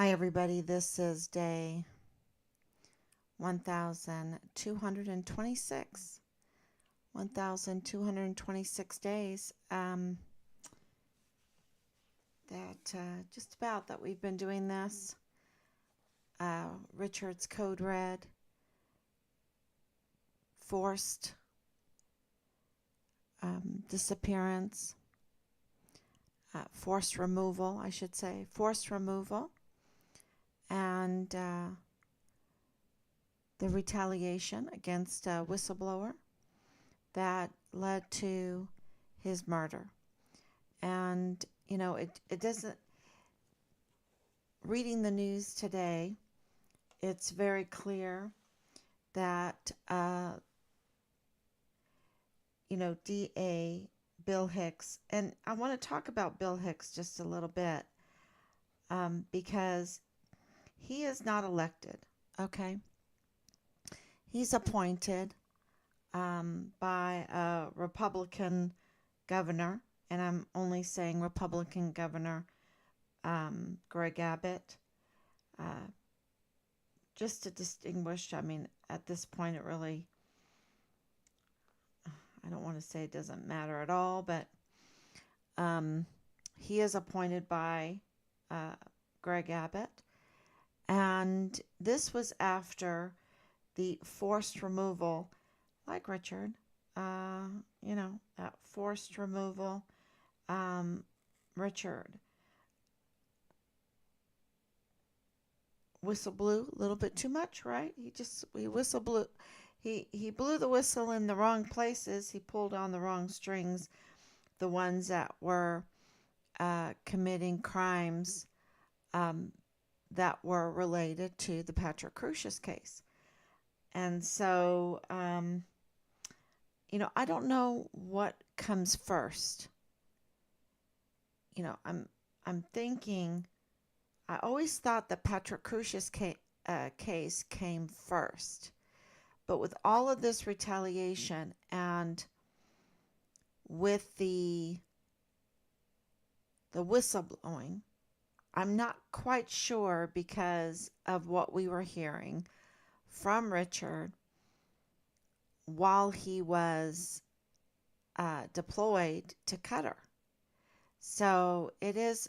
Hi, everybody. This is day 1226. 1226 days. Just about that we've been doing this. Richard's Code Red, forced disappearance, forced removal, I should say, forced removal, and the retaliation against a whistleblower that led to his murder. And, it doesn't, reading the news today, it's very clear that, DA Bill Hicks, and I want to talk about Bill Hicks just a little bit because he is not elected, okay? He's appointed by a Republican governor, and I'm only saying Republican Governor Greg Abbott, just to distinguish. I mean, at this point, I don't want to say it doesn't matter at all, but he is appointed by Greg Abbott, and this was after the forced removal, like Richard, that forced removal. Richard whistle blew a little bit too much, right? He whistle blew. He blew the whistle in the wrong places. He pulled on the wrong strings, the ones that were committing crimes that were related to the Patrick Crucius case. And so, I don't know what comes first. I'm thinking, I always thought the Patrick Crucius case came first. But with all of this retaliation and with the whistleblowing, I'm not quite sure because of what we were hearing from Richard while he was deployed to Qatar. So it's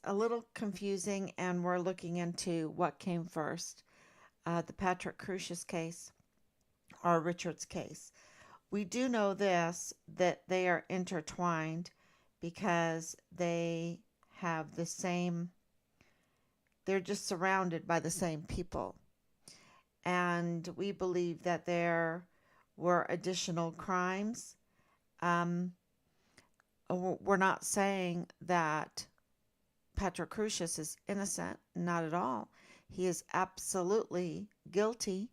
a little confusing, and we're looking into what came first, the Patrick Crucius case or Richard's case. We do know that they are intertwined because they have the same, they're just surrounded by the same people. And we believe that there were additional crimes. We're not saying that Patrick Crucius is innocent, not at all. He is absolutely guilty,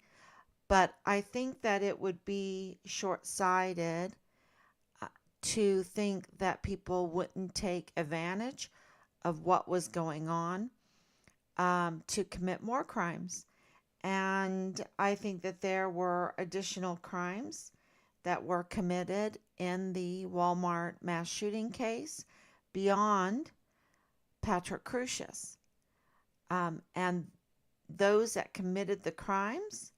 but I think that it would be short-sighted to think that people wouldn't take advantage of what was going on to commit more crimes. And I think that there were additional crimes that were committed in the Walmart mass shooting case beyond Patrick Crucius. And those that committed the crimes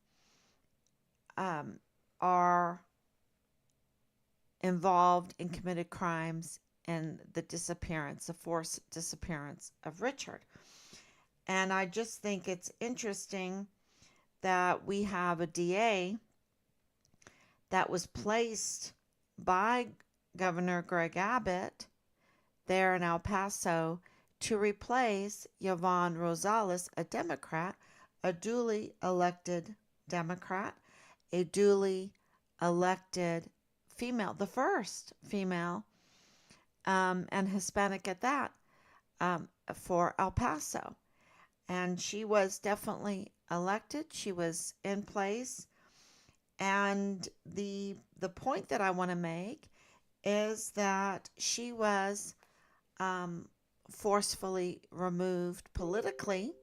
are involved in committed crimes and the forced disappearance of Richard. And I just think it's interesting that we have a DA that was placed by Governor Greg Abbott there in El Paso to replace Yvonne Rosales, a Democrat, a duly elected Democrat, a duly elected female, the first female and Hispanic at that, for El Paso. And she was definitely elected. She was in place. And the point that I want to make is that she was forcefully removed politically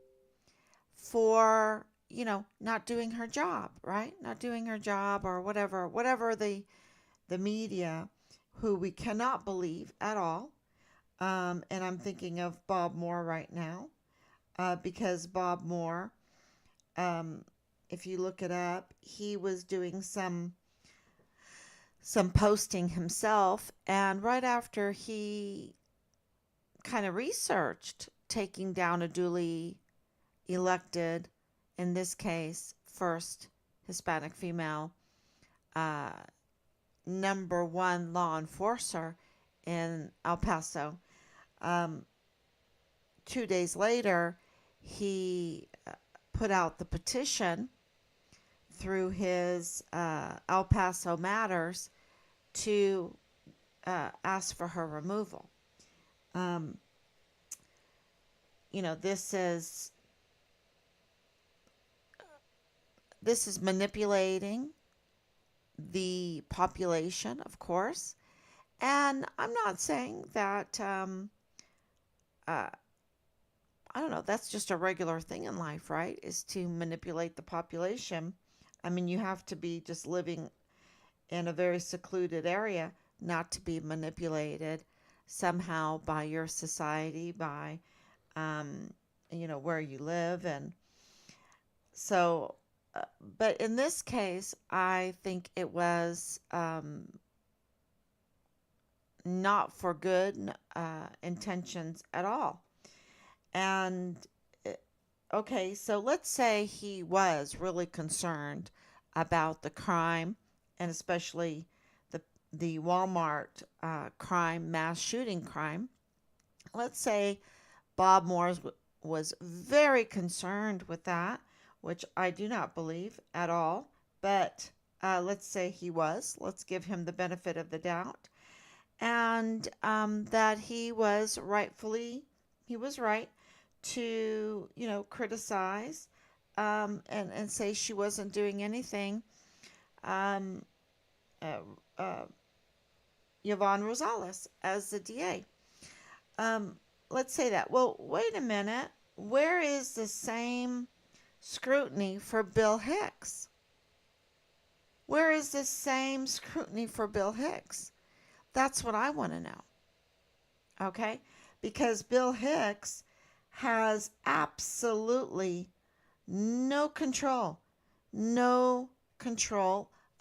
for, not doing her job, right? Not doing her job or whatever the media, who we cannot believe at all. And I'm thinking of Bob Moore right now. because Bob Moore, um, if you look it up, he was doing some posting himself, and right after he kind of researched taking down a duly elected, in this case, first Hispanic female uh, number one law enforcer in El Paso. Um, 2 days later, he put out the petition through his El Paso Matters to ask for her removal. Um, you know, this is manipulating the population, of course. And I'm not saying that uh, I don't know, that's just a regular thing in life, right? Is to manipulate the population. I mean, you have to be just living in a very secluded area not to be manipulated somehow by your society, by, um, where you live. And so, but in this case, I think it was not for good intentions at all. And okay, so let's say he was really concerned about the crime, and especially the Walmart crime, mass shooting crime. Let's say Bob Morris was very concerned with that, which I do not believe at all. But let's say he was. Let's give him the benefit of the doubt, and that he was right to, criticize and say she wasn't doing anything. Um, uh, uh, Yvonne Rosales as the DA. Um, let's say that. Well, wait a minute. Where is the same scrutiny for Bill Hicks? Where is the same scrutiny for Bill Hicks? That's what I want to know. Okay? Because Bill Hicks has absolutely no control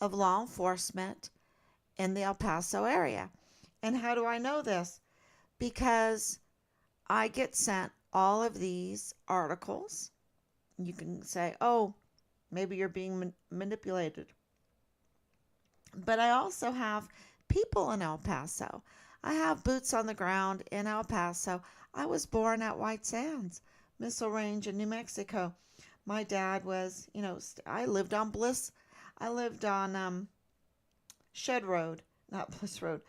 of law enforcement in the El Paso area. And how do I know this? Because I get sent all of these articles. You can say, oh, maybe you're being manipulated. But I also have people in El Paso. I have boots on the ground in El Paso. I was born at White Sands, Missile Range in New Mexico. My dad was, I lived on I lived on Shed Road, not Bliss Road.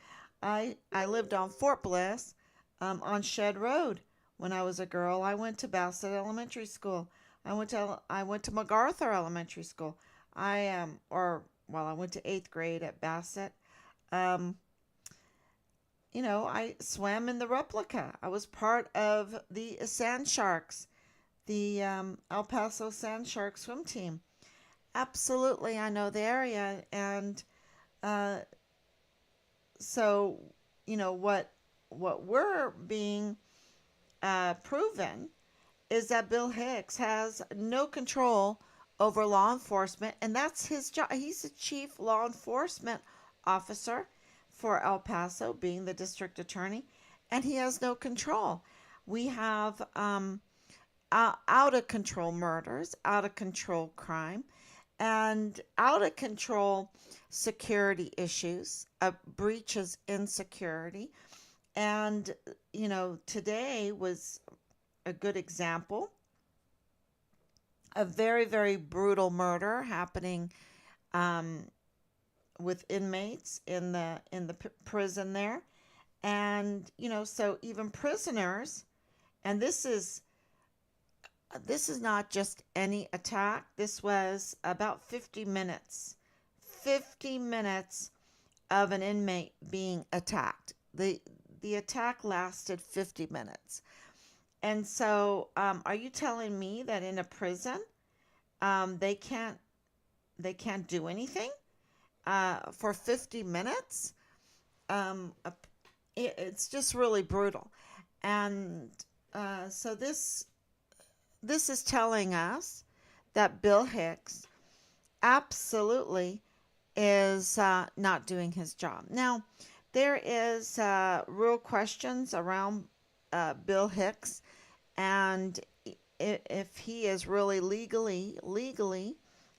I lived on Fort Bliss on Shed Road when I was a girl. I went to Bassett Elementary School. I went to MacArthur Elementary School. I went to 8th grade at Bassett. Um, I swam in the replica. I was part of the Sand Sharks, the El Paso Sand Shark swim team. Absolutely, I know the area, and uh, so what we're being proven is that Bill Hicks has no control over law enforcement, and that's his job. He's the chief law enforcement officer for El Paso, being the district attorney, and he has no control. We have out of control murders, out of control crime, and out of control security issues, breaches in security. And, today was a good example. A very, very brutal murder happening um, with inmates in the prison there. And, so even prisoners, and this is not just any attack. This was about 50 minutes. 50 minutes of an inmate being attacked. The attack lasted 50 minutes. And so, are you telling me that in a prison, they can't do anything for 50 minutes? Um, it's just really brutal. And so this is telling us that Bill Hicks absolutely is not doing his job. Now, there is real questions around Bill Hicks and if he is really legally,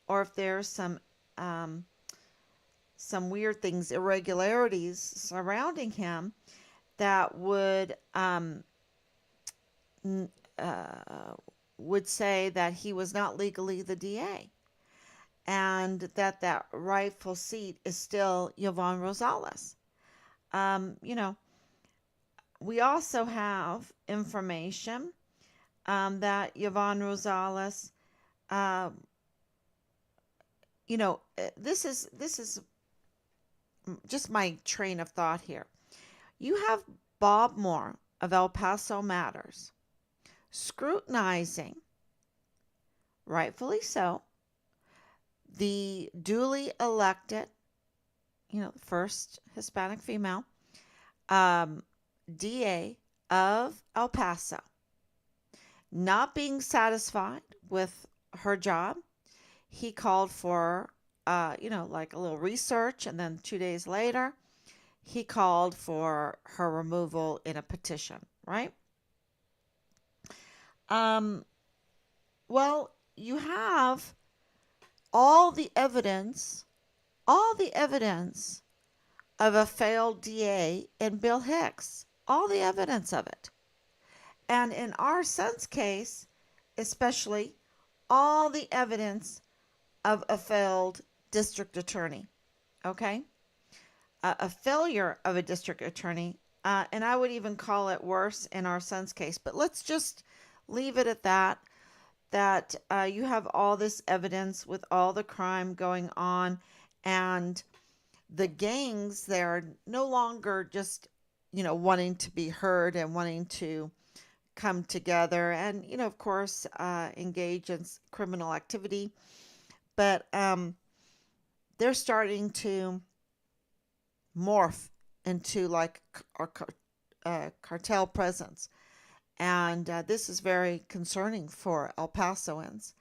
or if there's um, some weird things, irregularities surrounding him that uh, would say that he was not legally the DA and that that rightful seat is still Yvonne Rosales. You know, we also have information that Yvonne Rosales, uh, this is just my train of thought here. You have Bob Moore of El Paso Matters scrutinizing, rightfully so, the duly elected, first Hispanic female um, DA of El Paso, not being satisfied with her job. He called for, like a little research, and then 2 days later, he called for her removal in a petition, right? Um, well, you have all the evidence, all the evidence of a failed DA in Bill Hicks, all the evidence of it. And in our son's case, especially, all the evidence of a failed district attorney. Okay? A failure of a district attorney. And I would even call it worse in our son's case. But let's just leave it at that. That you have all this evidence with all the crime going on, and the gangs, they're no longer just, wanting to be heard and wanting to come together and, of course, engage in criminal activity. But they're starting to morph into like cartel presence. And this is very concerning for El Pasoans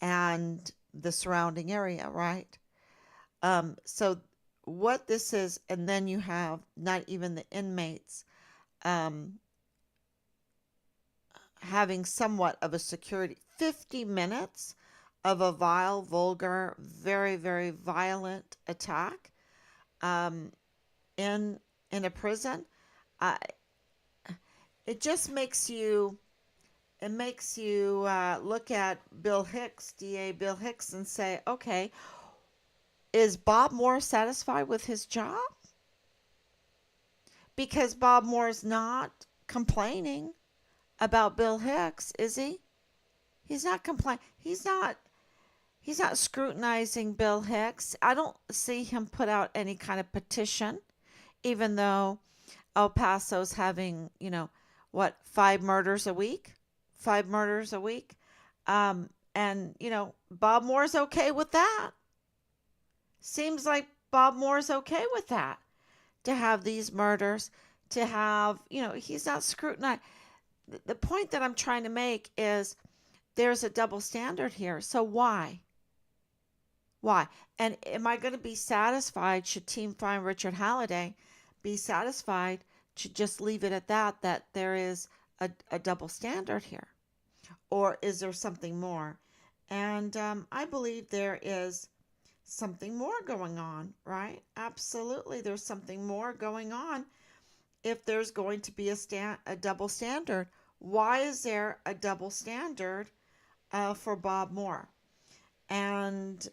and the surrounding area, right? So what this is, and then you have not even the inmates having somewhat of a security. 50 minutes of a vile, vulgar, very, very violent attack um, in a prison. Uh, it just makes you look at Bill Hicks, DA Bill Hicks, and say, okay, is Bob Moore satisfied with his job? Because Bob Moore is not complaining about Bill Hicks, is he? He's not complaining. He's not scrutinizing Bill Hicks. I don't see him put out any kind of petition, even though El Paso's having, what, 5 murders a week? 5 murders a week. And, Bob Moore's okay with that. Seems like Bob Moore's okay with that. To have these murders, to have, he's not scrutinized. The point that I'm trying to make is there's a double standard here. So why? Why? And am I going to be satisfied, should Team Find Richard Halliday be satisfied to just leave it at that, that there is a double standard here? Or is there something more? And I believe there is something more going on, right? Absolutely, there's something more going on if there's going to be a double standard. Why is there a double standard for Bob Moore? And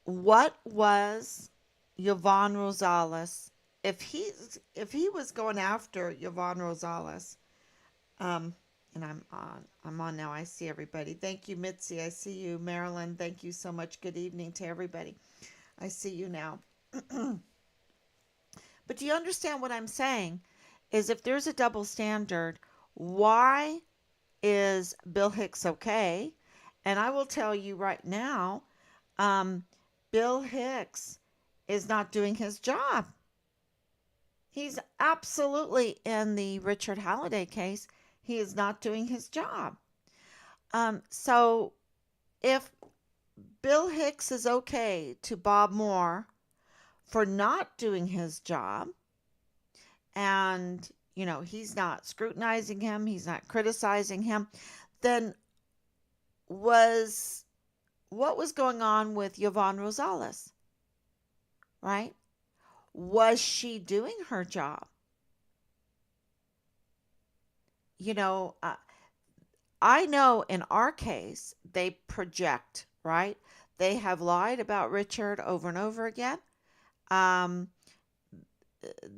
what was Yvonne Rosales? If he was going after Yvonne Rosales, and I'm on now. I see everybody. Thank you, Mitzi. I see you, Marilyn. Thank you so much. Good evening to everybody. I see you now. But do you understand what I'm saying? Is if there's a double standard, why is Bill Hicks okay? And I will tell you right now, Bill Hicks is not doing his job. He's absolutely, in the Richard Halliday case, He is not doing his job. So if Bill Hicks is okay to Bob Moore for not doing his job, and he's not scrutinizing him, he's not criticizing him, then was what was going on with Yvonne Rosales, right? Was she doing her job? You know, uh, I know in our case, they project, right? They have lied about Richard over and over again. Um,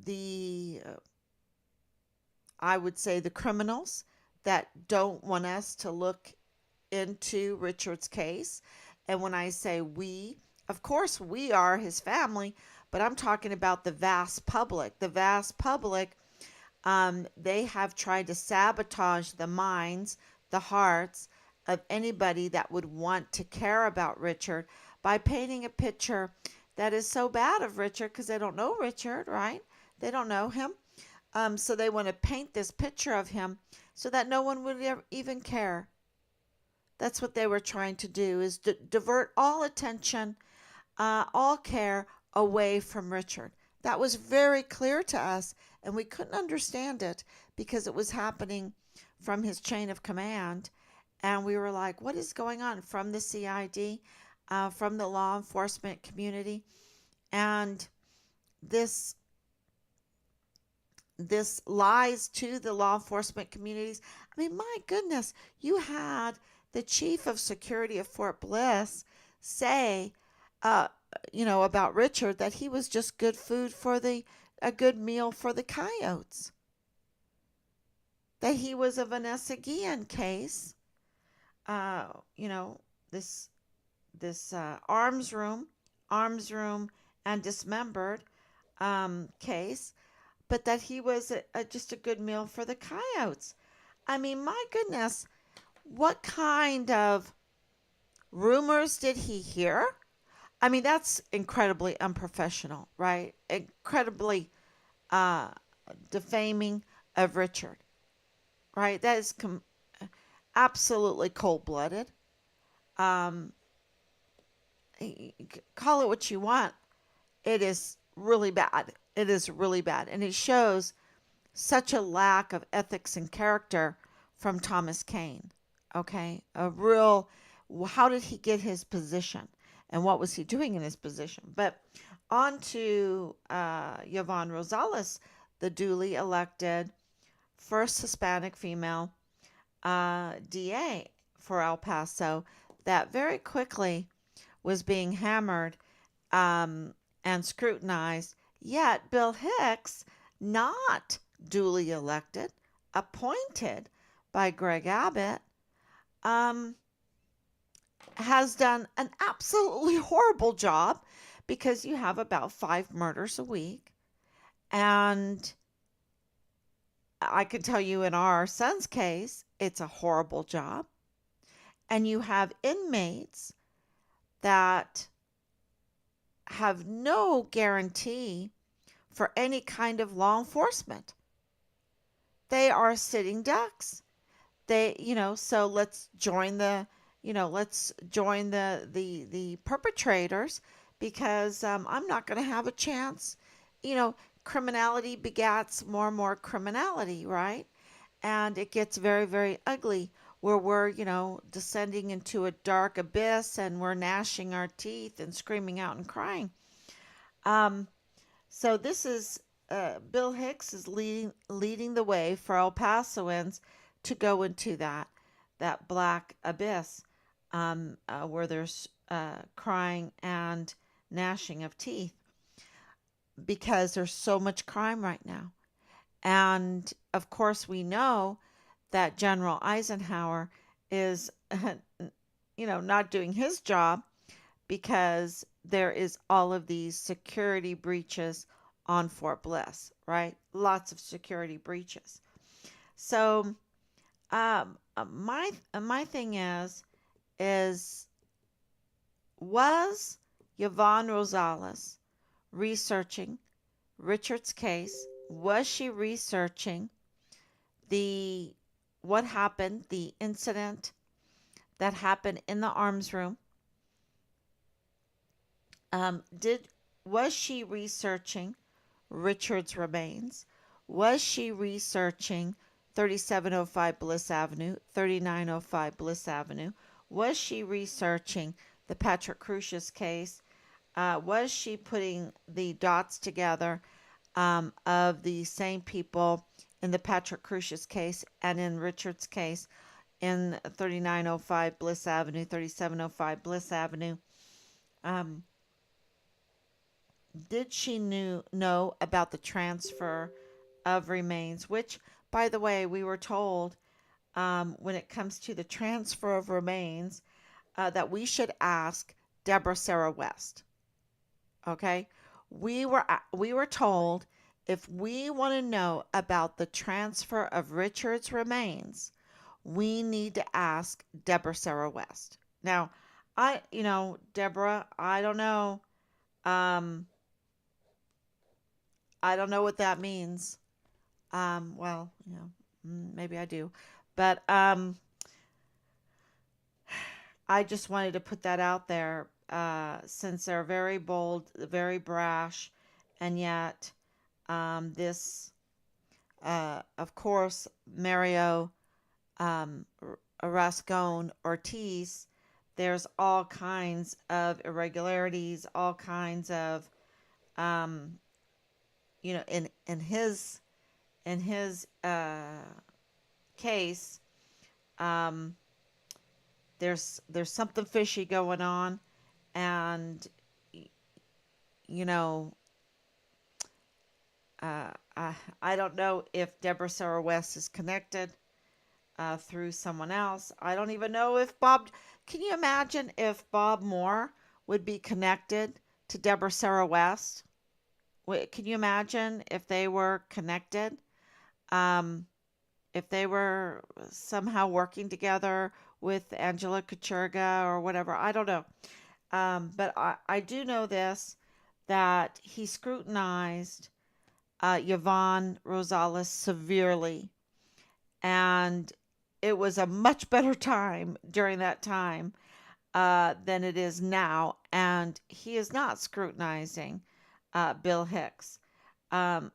the I would say the criminals that don't want us to look into Richard's case. And when I say we, of course we are his family, but I'm talking about the vast public. The vast public, they have tried to sabotage the minds, the hearts of anybody that would want to care about Richard by painting a picture that is so bad of Richard because they don't know Richard, right? They don't know him. So they want to paint this picture of him so that no one would even care. That's what they were trying to do, is divert all attention, all care away from Richard. That was very clear to us, and we couldn't understand it because it was happening from his chain of command. And we were like, what is going on from the CID, from the law enforcement community? And this this lies to the law enforcement communities. I mean, my goodness, you had the chief of security of Fort Bliss say, uh, about Richard that he was just good food for a good meal for the coyotes. That he was a Vanessa Guillen case. Uh, you know, this arms room and dismembered case, but that he was just a good meal for the coyotes. I mean, my goodness, what kind of rumors did he hear? I mean, that's incredibly unprofessional, right? Incredibly uh, defaming of Richard, right? That is absolutely cold blooded. Um, call it what you want. It is really bad. It is really bad. And it shows such a lack of ethics and character from Thomas Kane. Okay, a real, how did he get his position and what was he doing in his position? But on to Yvonne Rosales, the duly elected first Hispanic female DA for El Paso, that very quickly was being hammered um, and scrutinized. Yet Bill Hicks, not duly elected, appointed by Greg Abbott, um, has done an absolutely horrible job because you have about 5 murders a week. And I can tell you in our son's case, it's a horrible job. And you have inmates that have no guarantee for any kind of law enforcement. They are sitting ducks. So let's join the perpetrators because I'm not going to have a chance. Criminality begats more and more criminality, right? And it gets very, very ugly where we're, descending into a dark abyss and we're gnashing our teeth and screaming out and crying. Um, so this is Bill Hicks is leading the way for El Pasoans to go into that black abyss where there's crying and gnashing of teeth because there's so much crime right now. And of course, we know that General Eisenhower is, not doing his job because there is all of these security breaches on Fort Bliss, right? Lots of security breaches. So, my thing is was Yvonne Rosales researching Richard's case? Was she researching the what happened, the incident that happened in the arms room. Did Was she researching Richard's remains? Was she researching 3705 Bliss Avenue, 3905 Bliss Avenue? Was she researching the Patrick Crucius case? Was she putting the dots together of the same people in the Patrick Crucius case and in Richard's case in 3905 Bliss Avenue, 3705 Bliss Avenue? Um, did she know about the transfer of remains? Which, by the way, we were told when it comes to the transfer of remains that we should ask Deborah Sarah West. Okay, we were told if we want to know about the transfer of Richard's remains, we need to ask Deborah Sarah West. Now, Deborah, Um, I don't know what that means. Well, maybe I do, but I just wanted to put that out there since they're very bold, very brash, and yet this, of course, Mario Rascon Ortiz. There's all kinds of irregularities, all kinds of um, in his case, um, there's something fishy going on, and you know, I don't know if Deborah Sarah West is connected through someone else. I don't even know if Bob. Can you imagine if Bob Moore would be connected to Deborah Sarah West? Can you imagine if they were connected? Um, if they were somehow working together with Angela Kachurga or whatever. I don't know. But I do know this, that he scrutinized Yvonne Rosales severely. And it was a much better time during that time than it is now. And he is not scrutinizing Bill Hicks. Um,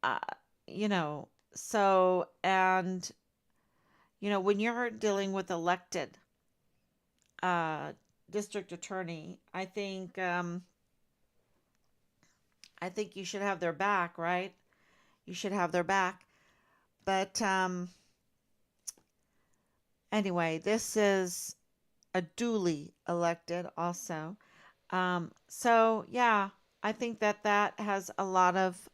uh, you know, and when you're dealing with elected uh, district attorney, I think you should have their back, right? You should have their back. But anyway, this is a duly elected also. So yeah, I think that has a lot of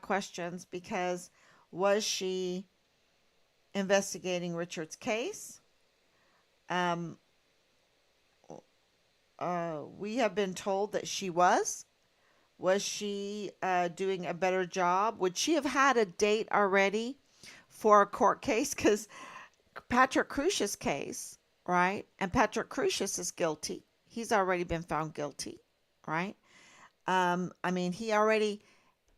questions because was she investigating Richard's case? Um, we have been told that she was. Was she doing a better job? Would she have had a date already for a court case? Because Patrick Crucius case, right? And Patrick Crucius is guilty. He's already been found guilty, right? I mean, he already,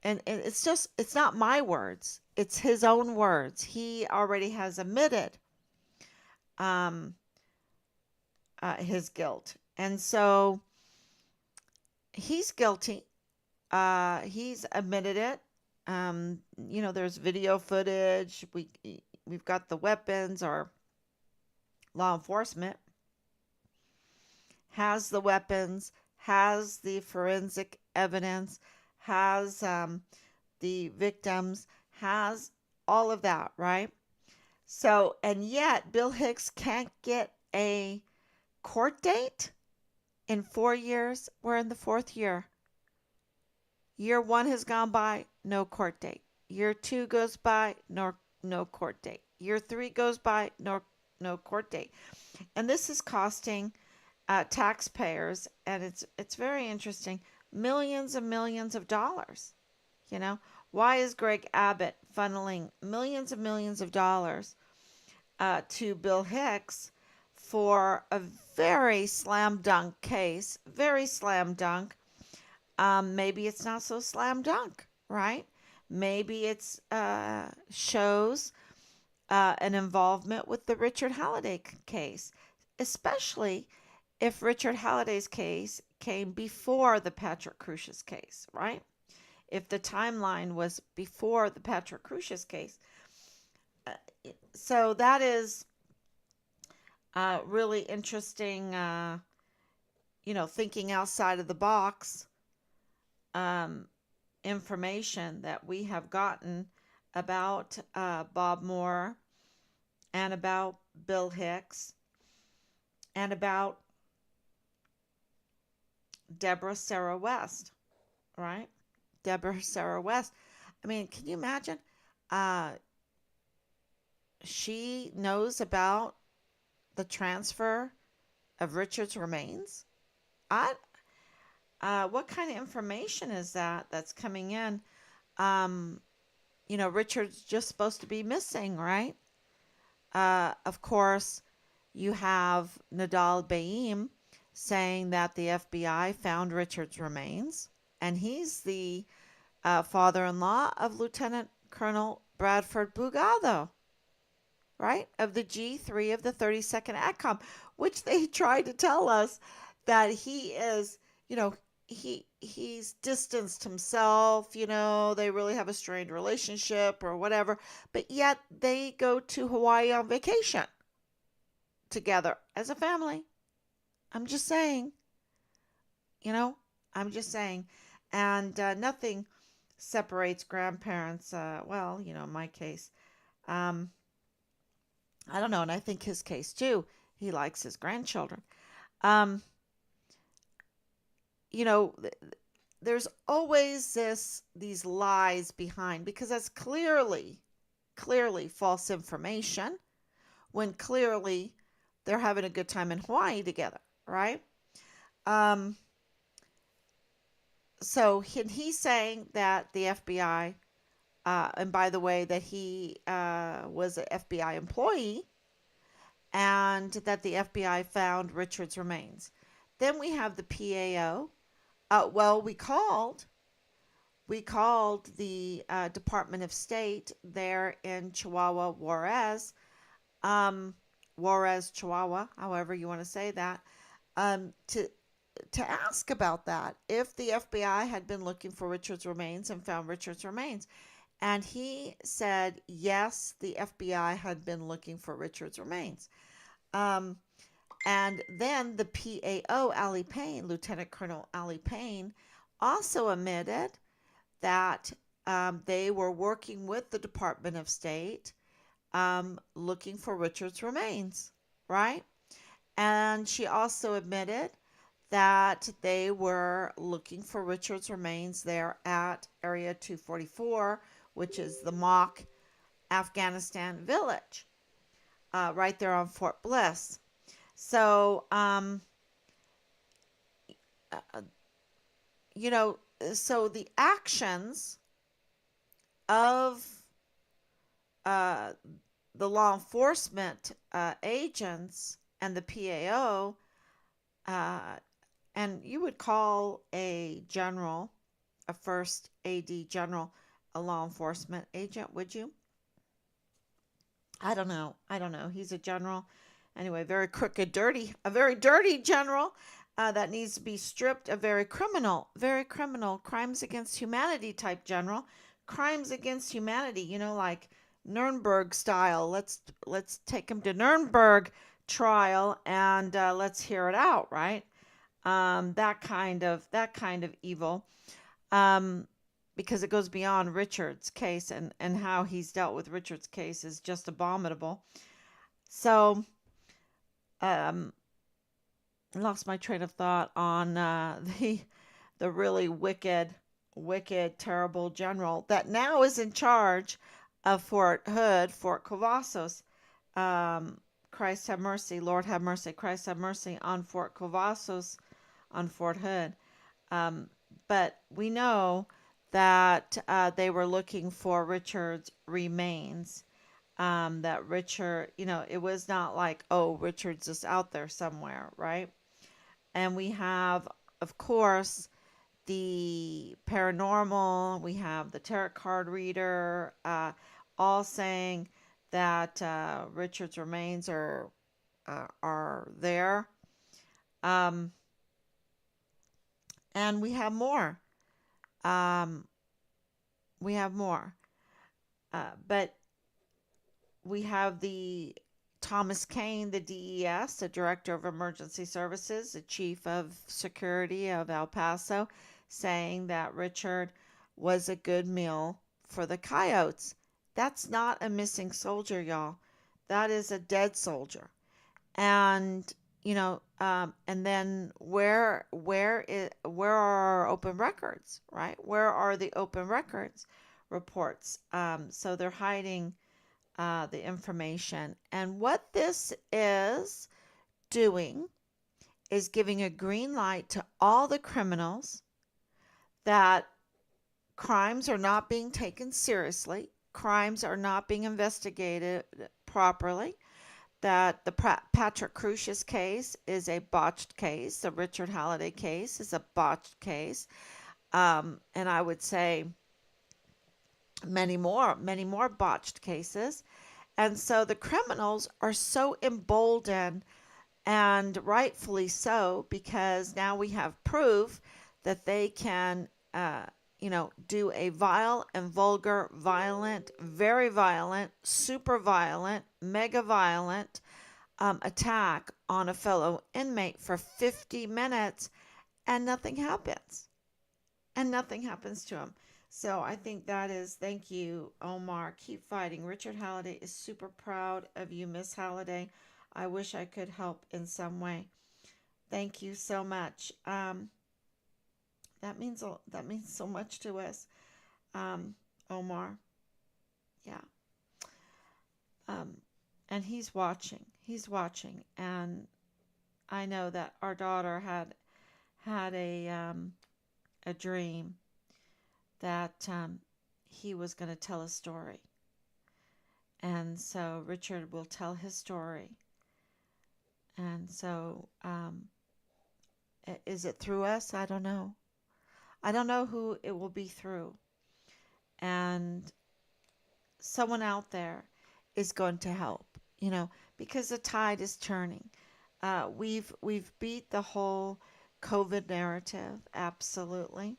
and it's not my words, it's his own words. He already has admitted um, his guilt. And so he's guilty. He's admitted it. There's video footage. We've got the weapons, or law enforcement has the weapons, has the forensic evidence, has the victims, has all of that, right? So, and yet Bill Hicks can't get a court date in 4 years. We're in the fourth year. Year one has gone by, no court date. Year two goes by, no court date. Year three goes by, no court date. And this is costing taxpayers, and it's very interesting, millions and millions of dollars. You know, why is Greg Abbott funneling millions and millions of dollars to Bill Hicks for a very slam dunk case? Very slam dunk. Maybe it's not so slam dunk, right? Maybe it's shows an involvement with the Richard Halliday case, especially if Richard Halliday's case came before the Patrick Crucius case, right? If the timeline was before the Patrick Crucius case. Uh, so that is really interesting, thinking outside of the box um, information that we have gotten about Bob Moore and about Bill Hicks and about Deborah Sarah West, right? Deborah Sarah West. I mean, can you imagine? Uh, she knows about the transfer of Richard's remains. I, what kind of information is that that's coming in? Um, Richard's just supposed to be missing, right? Of course, you have Nadal Baim saying that the FBI found Richard's remains, and he's the father-in-law of Lieutenant Colonel Bradford Bugado, right? Of the G3 of the 32nd ATCOM, which they tried to tell us that he is, you know, he's distanced himself, they really have a strained relationship or whatever, but yet they go to Hawaii on vacation together as a family. I'm just saying, you know, I'm just saying. And nothing separates grandparents. Well, in my case, um, I don't know, and I think his case too. He likes his grandchildren. Um, you know, there's always these lies behind because that's clearly false information when clearly they're having a good time in Hawaii together, right? Um, so he's saying that the FBI, and by the way, that he was an FBI employee and that the FBI found Richard's remains. Then we have the PAO. Well, we called the Department of State there in Chihuahua, Juarez, Chihuahua, however you want to say that, to ask about that if the FBI had been looking for Richard's remains and found Richard's remains. And he said yes, the FBI had been looking for Richard's remains. Um, and then the PAO, Ali Payne, Lieutenant Colonel Ali Payne, also admitted that they were working with the Department of State looking for Richard's remains, right? And she also admitted that they were looking for Richard's remains there at Area 244, which is the mock Afghanistan village, right there on Fort Bliss. So, uh, you know, so the actions of uh, the law enforcement agents and the PAO, uh, and you would call a general, a first AD general, a law enforcement agent, would you? I don't know. I don't know. He's a general. Anyway, very crooked, dirty, a very dirty general that needs to be stripped. A very criminal, crimes against humanity type general. Crimes against humanity, like Nuremberg style. Let's take him to Nuremberg trial and let's hear it out, right? That kind of evil. Um, because it goes beyond Richard's case and how he's dealt with Richard's case is just abominable. So, um, I lost my train of thought on the really wicked, terrible general that now is in charge of Fort Hood, Fort Cavazos. Um, Christ have mercy, Lord have mercy, Christ have mercy on Fort Cavazos, on Fort Hood. Um, but we know that they were looking for Richard's remains. That Richard, it was not like, oh, Richard's just out there somewhere, right? And we have, of course, the paranormal, we have the tarot card reader, all saying that Richard's remains are there. Um, and we have more. Um, we have more. But we have the Thomas Kane, the DES, the Director of Emergency Services, the Chief of Security of El Paso, saying that Richard was a good meal for the coyotes. That's not a missing soldier, y'all. That is a dead soldier. And and then where are our open records, right? Where are the open records reports? So they're hiding the information. And what this is doing is giving a green light to all the criminals that crimes are not being taken seriously, crimes are not being investigated properly, that the Patrick Crucius case is a botched case, the Richard Halliday case is a botched case, and I would say many more botched cases. And so the criminals are so emboldened, and rightfully so, because now we have proof that they can, do a vile and vulgar, violent, very violent, super violent, mega violent attack on a fellow inmate for 50 minutes and nothing happens. And nothing happens to him. So I think that is, thank you, Omar. Keep fighting. Richard Halliday is super proud of you, Miss Halliday. I wish I could help in some way. Thank you so much. That means so much to us, Omar. Yeah. Um, and he's watching. He's watching, and I know that our daughter had a dream that he was going to tell a story. And so Richard will tell his story. And so, is it through us? I don't know. I don't know who it will be through. And someone out there is going to help, because the tide is turning. We've beat the whole COVID narrative, absolutely.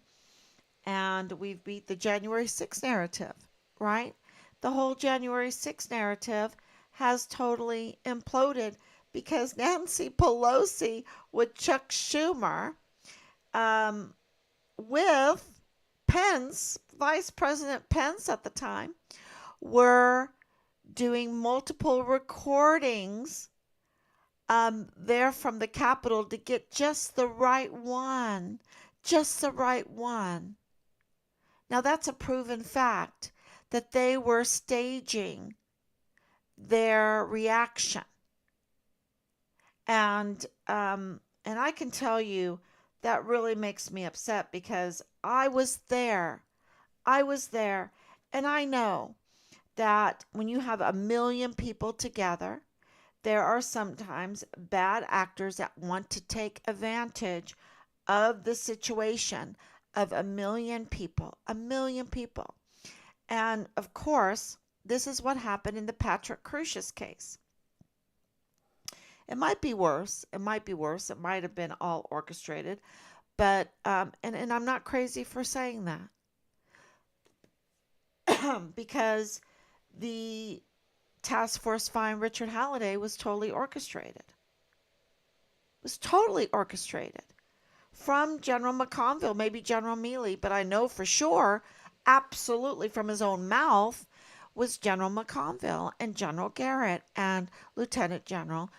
And we've beat the January 6th narrative, right? The whole January 6th narrative has totally imploded because Nancy Pelosi with Chuck Schumer, um, with Pence, Vice President Pence at the time, were doing multiple recordings there from the Capitol to get just the right one. Just the right one. Now, that's a proven fact that they were staging their reaction. And I can tell you that really makes me upset because I was there. I was there. And I know that when you have 1 million people together, there are sometimes bad actors that want to take advantage of the situation of 1 million people. 1 million people. And of course, this is what happened in the Patrick Crucius case. It might be worse. It might be worse. It might have been all orchestrated. But, and I'm not crazy for saying that. Because the task force find Richard Halliday was totally orchestrated. It was totally orchestrated. From General McConville, maybe General Mealy, but I know for sure, absolutely from his own mouth, was General McConville and General Garrett and Lieutenant General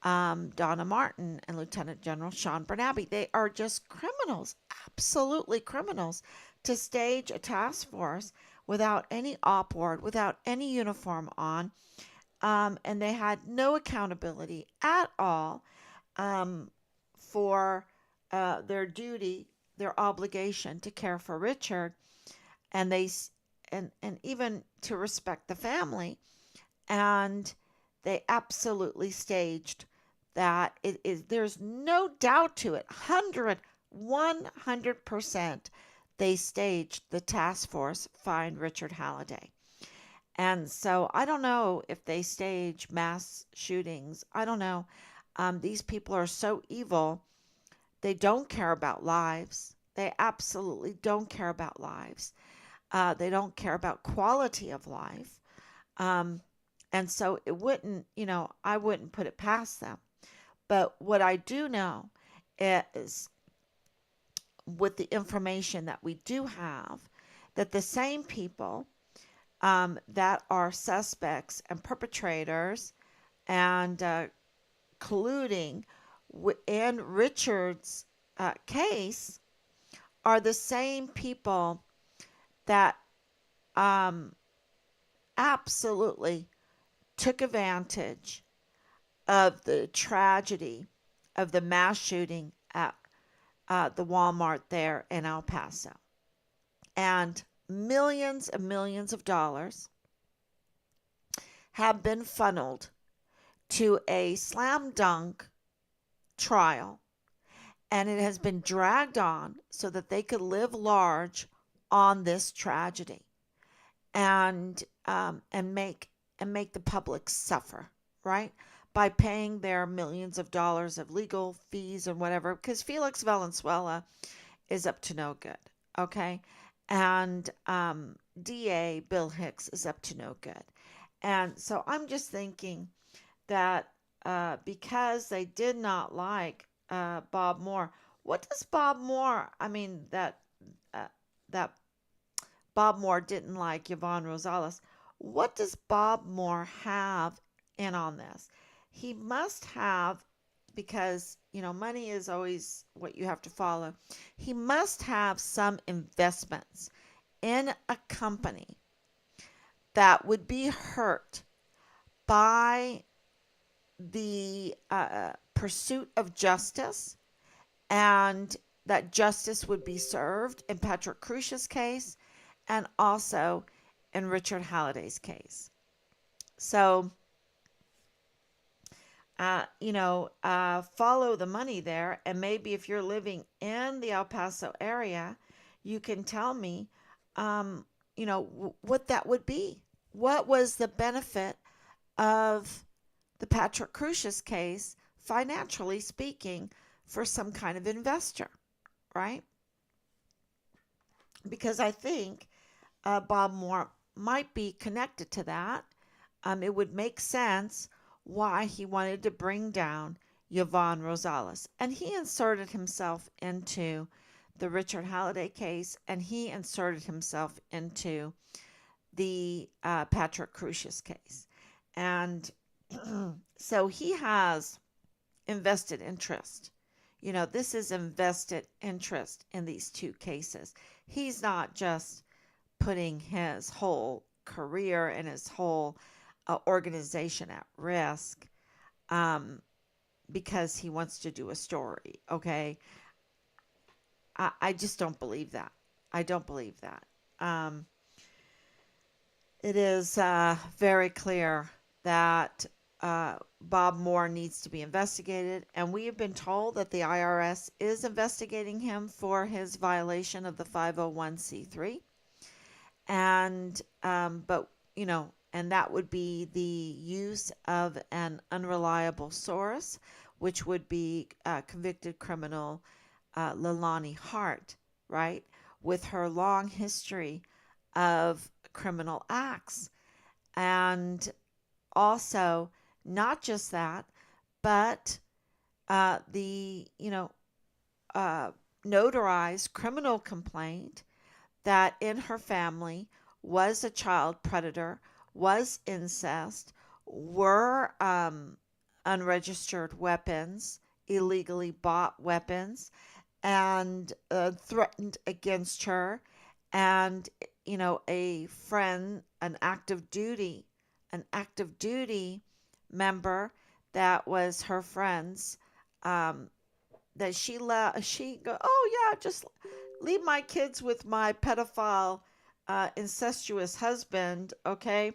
Donna Martin and Lieutenant General Sean Bernabe. They are just criminals, absolutely criminals, to stage a task force without any op ward, without any uniform on, and they had no accountability at all for their duty, their obligation to care for Richard, and and even to respect the family. And they absolutely staged that. It is, there's no doubt to it, 100% they staged the task force find Richard Halliday. And so I don't know if they stage mass shootings. I don't know. These people are so evil. They don't care about lives. They absolutely don't care about lives. They don't care about quality of life. Um, and so it wouldn't, I wouldn't put it past them. But what I do know is, with the information that we do have, that the same people that are suspects and perpetrators and colluding in Richard's case are the same people that um, absolutely took advantage of the tragedy of the mass shooting at the Walmart there in El Paso. And millions and millions of dollars have been funneled to a slam dunk trial, and it has been dragged on so that they could live large on this tragedy and make the public suffer, right? By paying their millions of dollars of legal fees and whatever, because Felix Valenzuela is up to no good, okay? And DA Bill Hicks is up to no good. And so I'm just thinking that because they did not like Bob Moore, what does Bob Moore, I mean, uh, that Bob Moore didn't like Yvonne Rosales. What does Bob Moore have in on this? He must have, because, money is always what you have to follow. He must have some investments in a company that would be hurt by the pursuit of justice, and that justice would be served in Patrick Crush's case and also in Richard Halliday's case. So, follow the money there. And maybe if you're living in the El Paso area, you can tell me, what that would be. What was the benefit of the Patrick Crush's case, financially speaking, for some kind of investor, right? Because I think Bob Moore might be connected to that. It would make sense why he wanted to bring down Yvonne Rosales. And he inserted himself into the Richard Halliday case, and he inserted himself into the Patrick Crush's case. And so he has invested interest. This is invested interest in these two cases. He's not just putting his whole career and his whole organization at risk because he wants to do a story. Okay. I just don't believe that. I don't believe that. It is very clear that Bob Moore needs to be investigated, and we have been told that the IRS is investigating him for his violation of the 501c3. And but and that would be the use of an unreliable source, which would be convicted criminal Leilani Hart, right, with her long history of criminal acts. And also, not just that, but the notarized criminal complaint that in her family was a child predator, was incest, were unregistered weapons, illegally bought weapons, and threatened against her, and a friend, an active duty member that was her friend's, that she go, oh yeah, just leave my kids with my pedophile, incestuous husband, okay?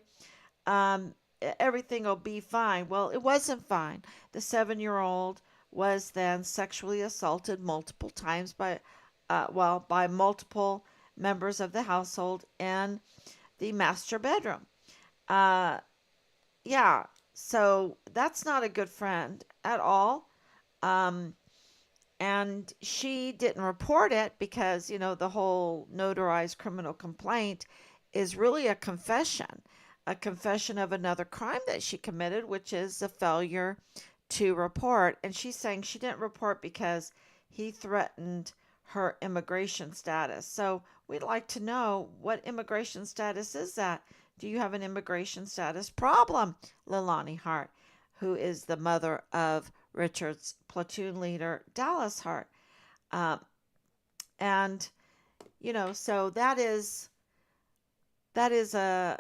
Um, Everything will be fine. Well, it wasn't fine. The 7-year-old was then sexually assaulted multiple times by multiple members of the household in the master bedroom. Uh, yeah, so that's not a good friend at all. Um, and she didn't report it because, the whole notarized criminal complaint is really a confession of another crime that she committed, which is a failure to report. And she's saying she didn't report because he threatened her immigration status. So we'd like to know, what immigration status is that? Do you have an immigration status problem, Leilani Hart, who is the mother of Richard's platoon leader, Dallas Hart? Um, and so that is a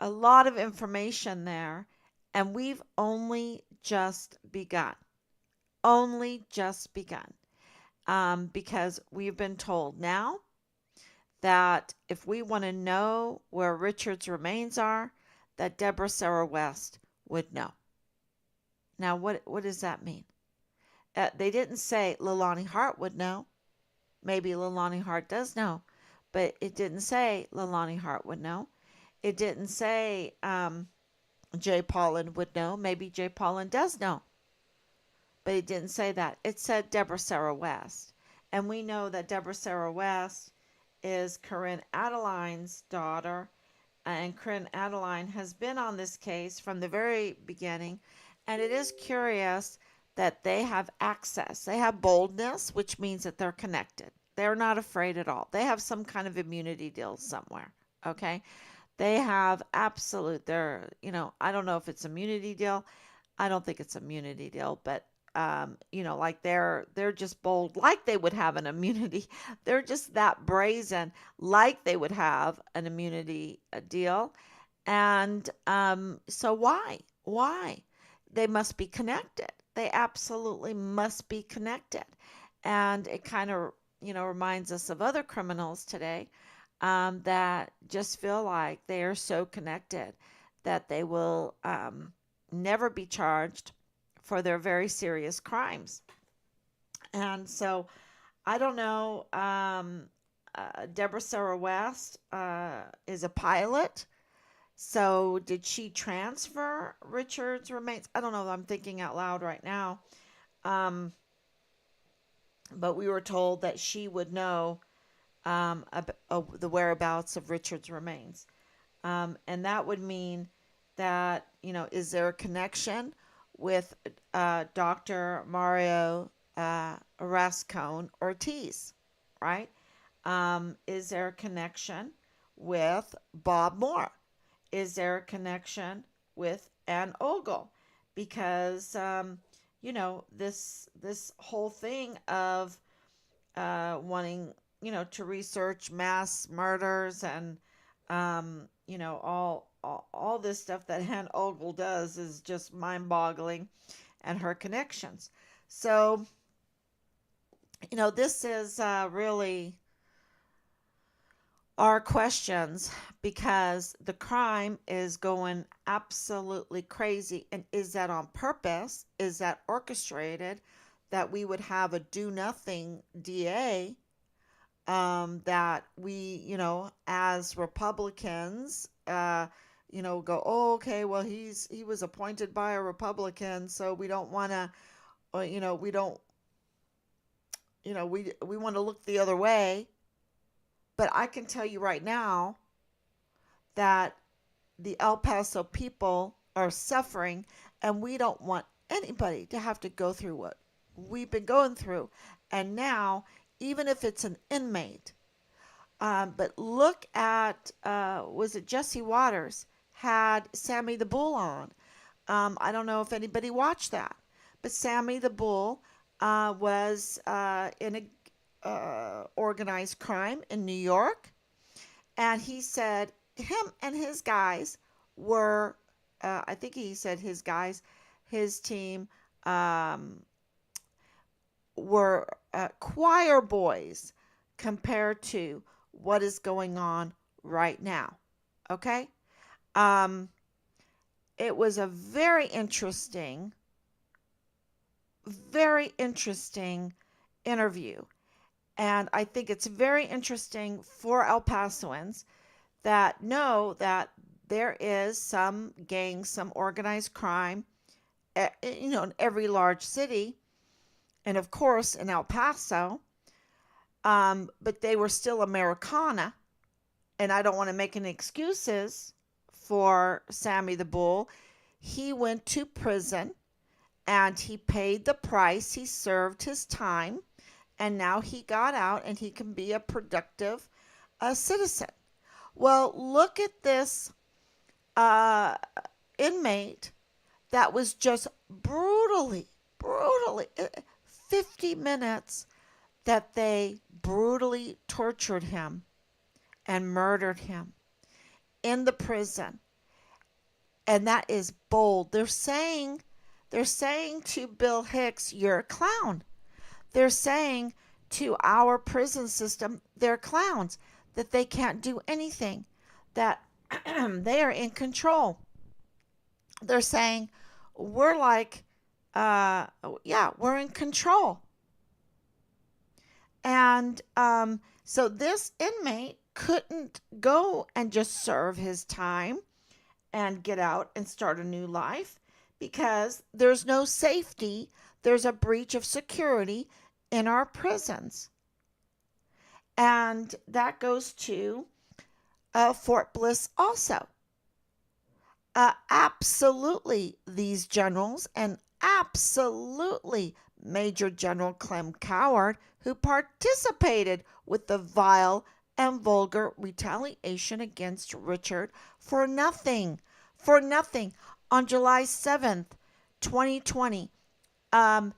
lot of information there, and we've only just begun, because we've been told now that if we want to know where Richard's remains are, that Deborah Sarah West would know. Now, what does that mean? They didn't say Leilani Hart would know. Maybe Leilani Hart does know, but it didn't say Leilani Hart would know. It didn't say Jay Paulin would know. Maybe Jay Paulin does know, but it didn't say that. It said Deborah Sarah West. And we know that Deborah Sarah West is Corinne Adeline's daughter, and Corinne Adeline has been on this case from the very beginning. And it is curious that they have access. They have boldness, which means that they're connected. They're not afraid at all. They have some kind of immunity deal somewhere. Okay. They have absolute, I don't know if it's immunity deal. I don't think it's immunity deal, but like they're just bold, like they would have an immunity. They're just that brazen, like they would have an immunity deal. And so why? They must be connected. They absolutely must be connected. And it kind of, reminds us of other criminals today, that just feel like they are so connected that they will never be charged for their very serious crimes. And so I don't know. Deborah Sarah West is a pilot. So did she transfer Richard's remains? I don't know. I'm thinking out loud right now. Um, but we were told that she would know the whereabouts of Richard's remains. And that would mean that, is there a connection with Dr. Mario Rascon Ortiz, right? Is there a connection with Bob Moore? Is there a connection with Ann Ogle? Because, this whole thing of wanting, to research mass murders and, all this stuff that Han Ogle does is just mind boggling, and her connections. So, this is really our questions, because the crime is going absolutely crazy. And is that on purpose? Is that orchestrated, that we would have a do nothing DA, that we, as Republicans, go, oh, okay, well, he was appointed by a Republican, so we don't want to, we don't, we want to look the other way. But I can tell you right now that the El Paso people are suffering, and we don't want anybody to have to go through what we've been going through. And now, even if it's an inmate, but look at, was it Jesse Waters had Sammy the Bull on? I don't know if anybody watched that, but Sammy the Bull was in a organized crime in New York, and he said him and his guys were, I think he said his guys, his team, um, were choir boys compared to what is going on right now. Okay? Um, it was a very interesting interview. And I think it's very interesting for El Pasoans that know that there is some gang, some organized crime, in every large city, and of course in El Paso. But they were still Americana, and I don't want to make any excuses for Sammy the Bull. He went to prison and he paid the price. He served his time, and now he got out and he can be a productive citizen. Well, look at this uh, inmate that was just brutally, 50 minutes that they brutally tortured him and murdered him in the prison. And that is bold. They're saying to Bill Hicks, you're a clown. They're saying to our prison system, they're clowns, that they can't do anything, that they are in control. They're saying we're like, yeah, we're in control. And so this inmate couldn't go and just serve his time and get out and start a new life because there's no safety. There's a breach of security in our prisons. And that goes to Fort Bliss also. Absolutely, these generals, and absolutely Major General Clem Coward, who participated with the vile and vulgar retaliation against Richard for nothing. For nothing. On July 7th, 2020, the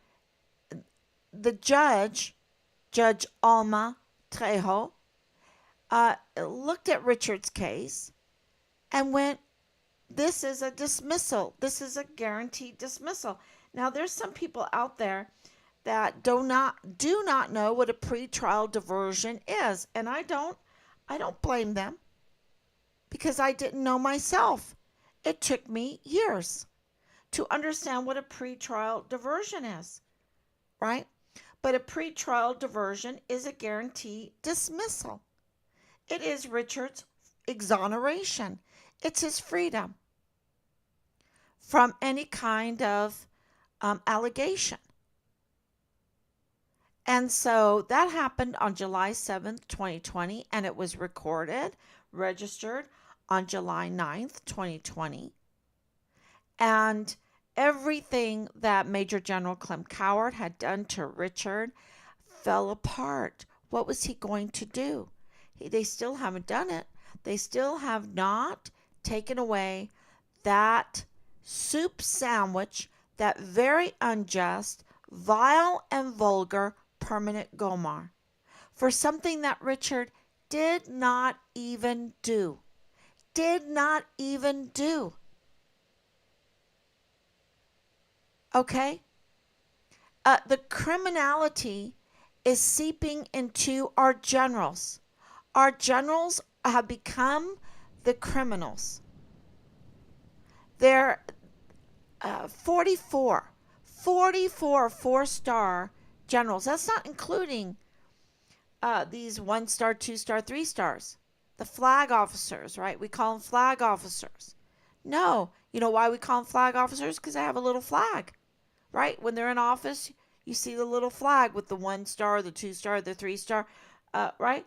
Judge Alma Trejo, looked at Richard's case and went, this is a dismissal. This is a guaranteed dismissal. Now, there's some people out there that do not know what a pretrial diversion is, and I don't blame them because I didn't know myself. It took me years to understand what a pretrial diversion is, right? But a pretrial diversion is a guaranteed dismissal. It is Richard's exoneration. It's his freedom from any kind of allegation. And so that happened on July 7th, 2020, and it was registered on July 9th, 2020. And everything that Major General Clem Coward had done to Richard fell apart. What was he going to do? They still haven't done it. They still have not taken away that soup sandwich, that very unjust, vile, and vulgar permanent Gomar for something that Richard did not even do. Did not even do. Okay? The criminality is seeping into our generals. Our generals have become the criminals. They're 44 4-star generals. That's not including these 1-star, 2-star, 3-stars. The flag officers, right? We call them flag officers. No. You know why we call them flag officers? Because they have a little flag, right? When they're in office, you see the little flag with the 1-star, the 2-star, the 3-star, right?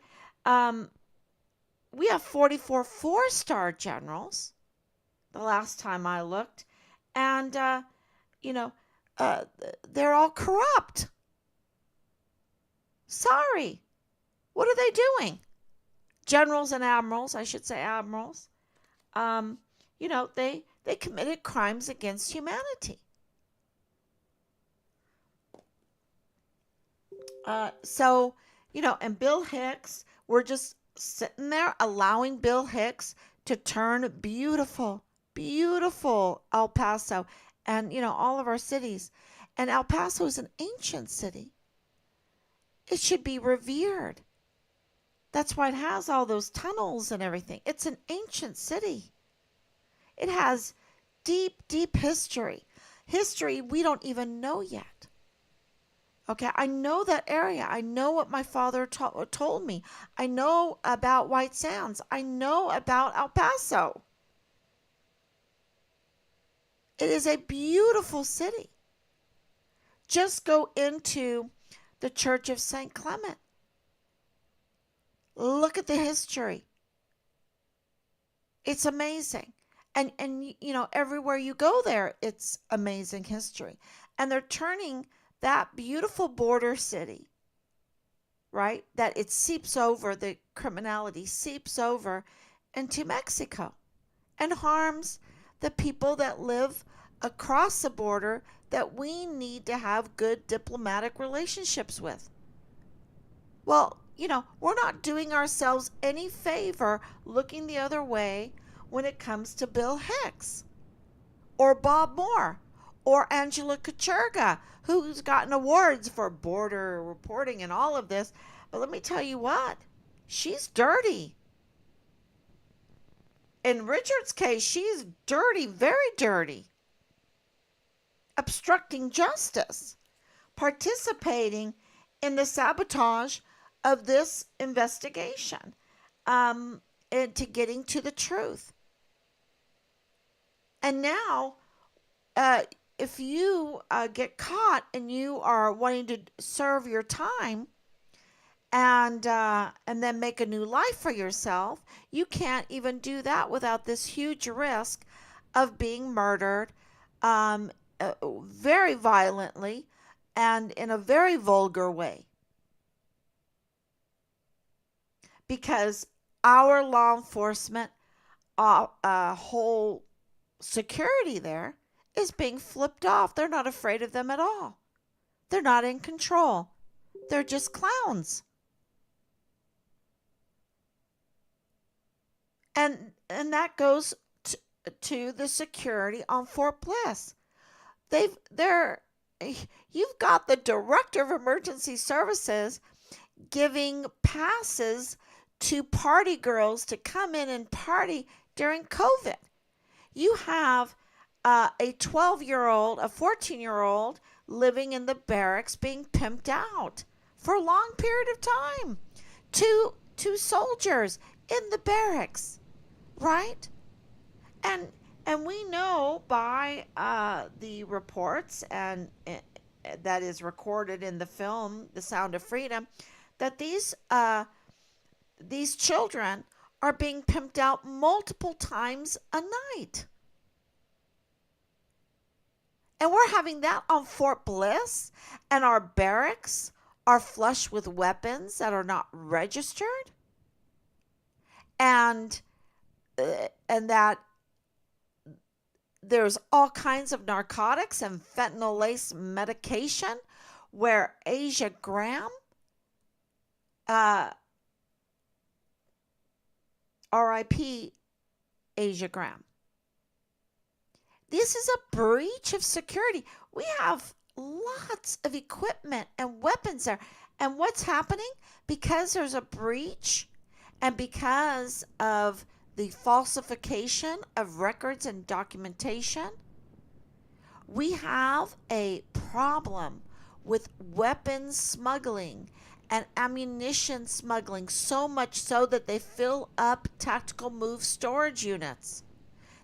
We have 44 4-star generals the last time I looked. And, they're all corrupt. Sorry. What are they doing? Generals and admirals, I should say admirals. They committed crimes against humanity. And Bill Hicks, we're just sitting there allowing Bill Hicks to turn beautiful El Paso and, all of our cities. And El Paso is an ancient city. It should be revered. That's why it has all those tunnels and everything. It's an ancient city. It has deep, deep history. History we don't even know yet. Okay, I know that area. I know what my father told me. I know about White Sands. I know about El Paso. It is a beautiful city. Just go into the Church of St. Clement. Look at the history. It's amazing. And everywhere you go there, it's amazing history. And they're turning that beautiful border city, right? That it seeps over, the criminality seeps over into Mexico and harms the people that live across the border that we need to have good diplomatic relationships with. Well, we're not doing ourselves any favor looking the other way when it comes to Bill Hicks or Bob Moore or Angela Kachurga, who's gotten awards for border reporting and all of this. But let me tell you what, she's dirty. In Richard's case, she's dirty, very dirty, obstructing justice, participating in the sabotage of this investigation, into getting to the truth. And now, uh, if you get caught and you are wanting to serve your time and then make a new life for yourself, you can't even do that without this huge risk of being murdered, um, very violently and in a very vulgar way, because our law enforcement whole security there is being flipped off. They're not afraid of them at all. They're not in control. They're just clowns. And that goes to the security on Fort Bliss. They're you've got the director of emergency services giving passes to party girls to come in and party during COVID. You have a 12-year-old, a 14-year-old living in the barracks being pimped out for a long period of time. Two soldiers in the barracks, right? And and we know by the reports and that is recorded in the film The Sound of Freedom that these children are being pimped out multiple times a night. And we're having that on Fort Bliss, and our barracks are flush with weapons that are not registered, and that there's all kinds of narcotics and fentanyl laced medication where Asia Graham, uh, RIP Asia Graham. This is a breach of security. We have lots of equipment and weapons there. And what's happening? Because there's a breach and because of the falsification of records and documentation, we have a problem with weapons smuggling and ammunition smuggling, so much so that they fill up tactical move storage units.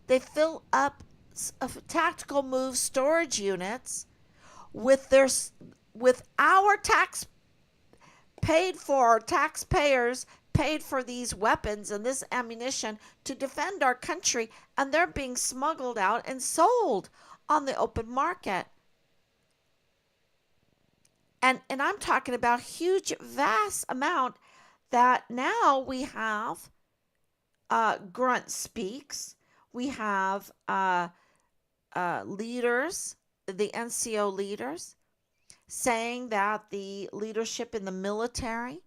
They fill up tactical move storage units with our taxpayers paid for these weapons and this ammunition to defend our country, and they're being smuggled out and sold on the open market. And I'm talking about huge, vast amount that now we have Grunt Speaks. We have leaders, the NCO leaders, saying that the leadership in the military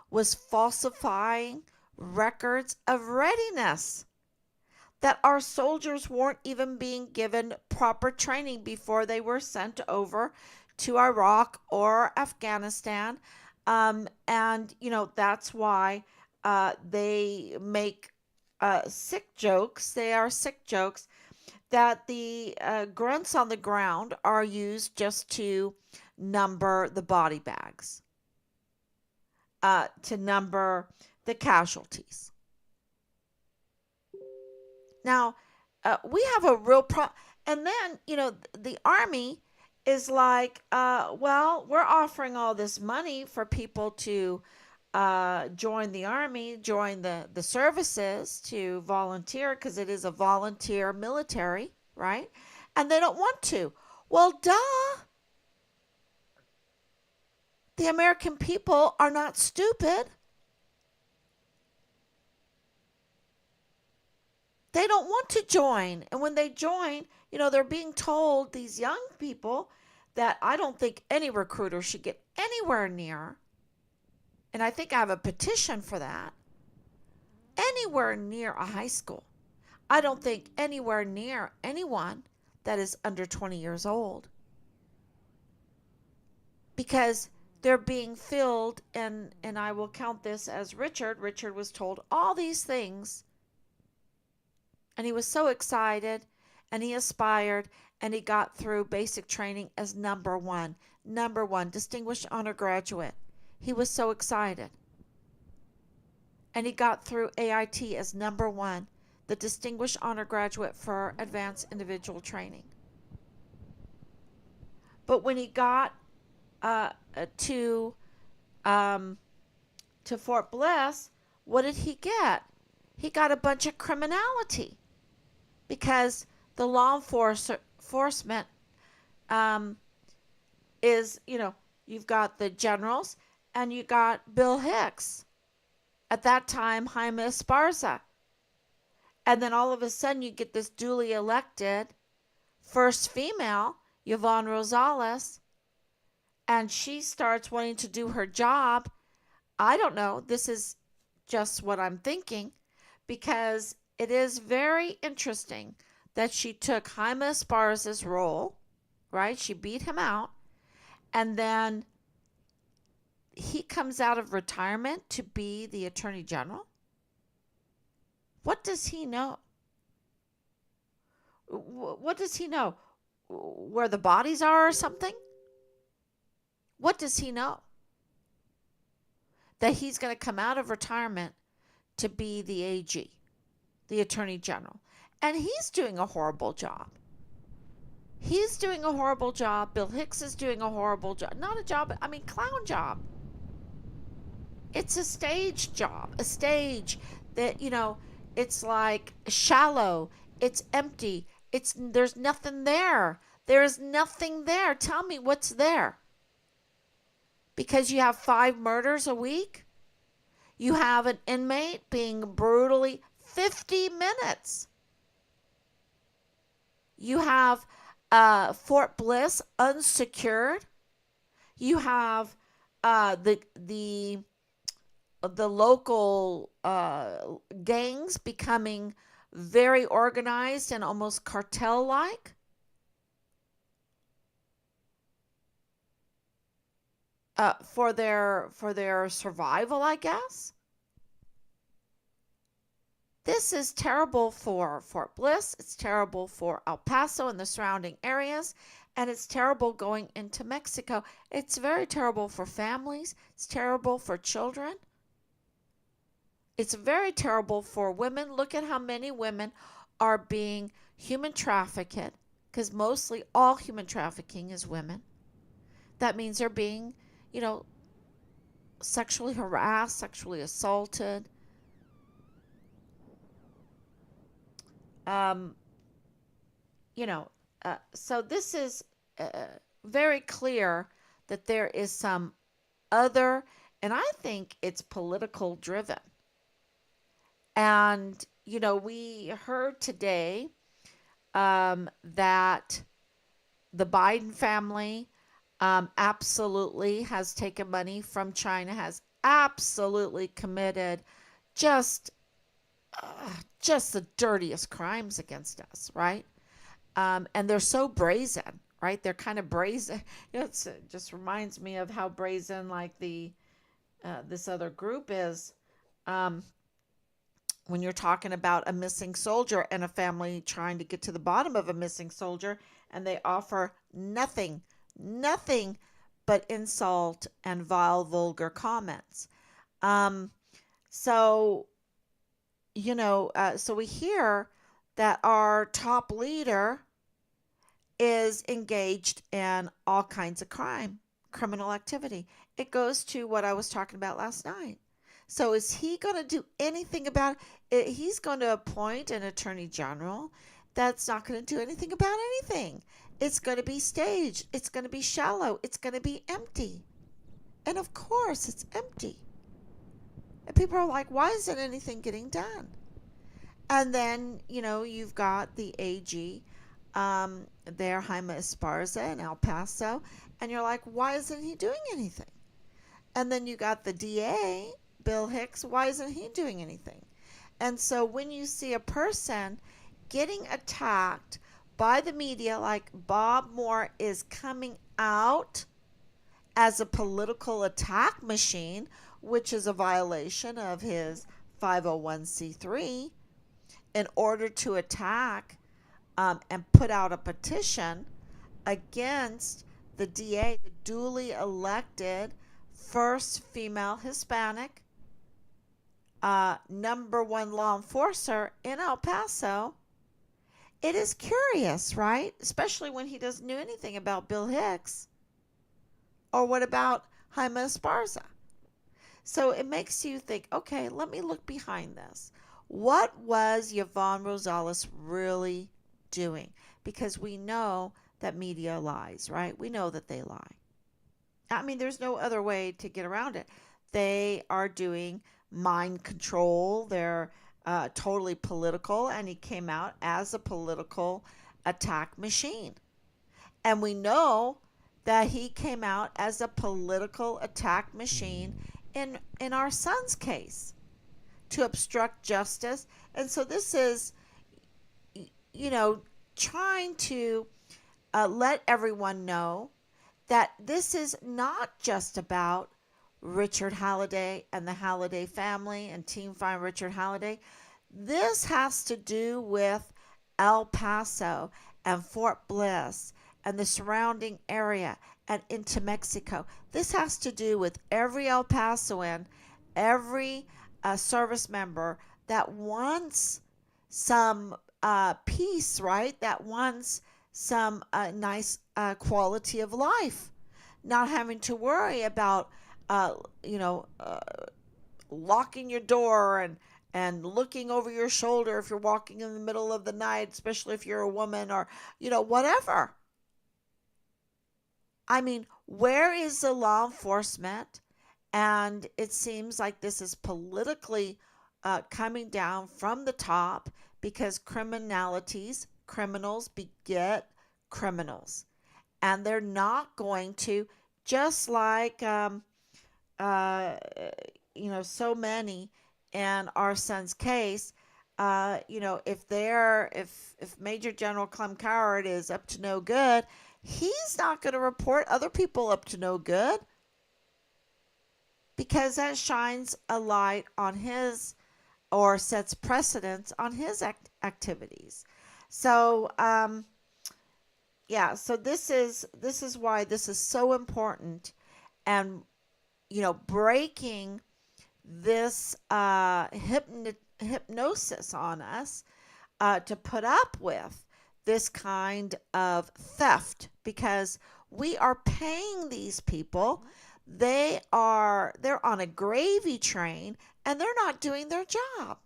was falsifying records of readiness, that our soldiers weren't even being given proper training before they were sent over to Iraq or Afghanistan. And, that's why they make sick jokes. They are sick jokes that the grunts on the ground are used just to number the body bags, to number the casualties. Now, we have a real problem. And then, the Army is like, well, we're offering all this money for people to join the Army, join the services, to volunteer, because it is a volunteer military, right? And they don't want to. Well, duh. The American people are not stupid. They don't want to join. And when they join, they're being told, these young people, that I don't think any recruiter should get anywhere near. And I think I have a petition for that. Anywhere near a high school. I don't think anywhere near anyone that is under 20 years old. Because they're being filled, and I will count this as Richard. Richard was told all these things, and he was so excited, and he aspired, and he got through basic training as number one, distinguished honor graduate. He was so excited. And he got through AIT as number one, the distinguished honor graduate for advanced individual training. But when he got to Fort Bliss, what did he get? He got a bunch of criminality, because the law enforcement is, you've got the generals, and you got Bill Hicks, at that time Jaime Esparza, and then all of a sudden you get this duly elected first female, Yvonne Rosales, and she starts wanting to do her job. I don't know. This is just what I'm thinking, because it is very interesting that she took Jaime Esparza's role, right? She beat him out, and then he comes out of retirement to be the Attorney General. What does he know? What does he know? Where the bodies are or something? What does he know? That he's going to come out of retirement to be the AG, the Attorney General. And he's doing a horrible job. He's doing a horrible job. Bill Hicks is doing a horrible job. Not a job, clown job. It's a stage job. A stage that, it's like shallow. It's empty. There's nothing there. There's nothing there. Tell me what's there. Because you have 5 murders a week? You have an inmate being brutally 50 minutes. You have Fort Bliss unsecured. You have the local gangs becoming very organized and almost cartel-like. For their survival, I guess. This is terrible for Fort Bliss. It's terrible for El Paso and the surrounding areas. And it's terrible going into Mexico. It's very terrible for families. It's terrible for children. It's very terrible for women. Look at how many women are being human trafficked, because mostly all human trafficking is women. That means they're being, sexually harassed, sexually assaulted. So this is very clear that there is some other, and I think it's political driven. And, we heard today that the Biden family absolutely has taken money from China, has absolutely committed just the dirtiest crimes against us, right? And they're so brazen, right? They're kind of brazen. It just reminds me of how brazen, like this other group is. When you're talking about a missing soldier and a family trying to get to the bottom of a missing soldier, and they offer nothing but insult and vile, vulgar comments. Um, so, so we hear that our top leader is engaged in all kinds of criminal activity. It goes to what I was talking about last night. So is he going to do anything about it? He's going to appoint an attorney general that's not going to do anything about anything. It's going to be staged. It's going to be shallow. It's going to be empty. And of course, it's empty. And people are like, why isn't anything getting done? And then, you've got the AG there, Jaime Esparza in El Paso. And you're like, why isn't he doing anything? And then you got the DA, Bill Hicks. Why isn't he doing anything? And so when you see a person getting attacked by the media, like Bob Moore is coming out as a political attack machine, which is a violation of his 501c3, in order to attack and put out a petition against the DA, the duly elected first female Hispanic number one law enforcer in El Paso. It is curious, right? Especially when he doesn't know anything about Bill Hicks. Or what about Jaime Esparza? So it makes you think, okay, let me look behind this. What was Yvonne Rosales really doing? Because we know that media lies, right? We know that they lie. I mean, there's no other way to get around it. They are doing mind control. They're totally political, and he came out as a political attack machine. And we know that he came out as a political attack machine in our son's case to obstruct justice. And so this is, trying to let everyone know that this is not just about Richard Halliday and the Halliday family and Team Find Richard Halliday. This has to do with El Paso and Fort Bliss and the surrounding area and into Mexico. This has to do with every El Pasoan, every service member that wants some peace, right? That wants some nice quality of life, not having to worry about, locking your door and looking over your shoulder if you're walking in the middle of the night, especially if you're a woman or, whatever. I mean, where is the law enforcement? And it seems like this is politically coming down from the top because criminals beget criminals. And they're not going to, just like, so many in our son's case, if Major General Clem Coward is up to no good, he's not going to report other people up to no good because that shines a light on his or sets precedence on his activities. So, so this is why this is so important, and breaking this hypnosis on us to put up with this kind of theft, because we are paying these people. They're on a gravy train and they're not doing their job.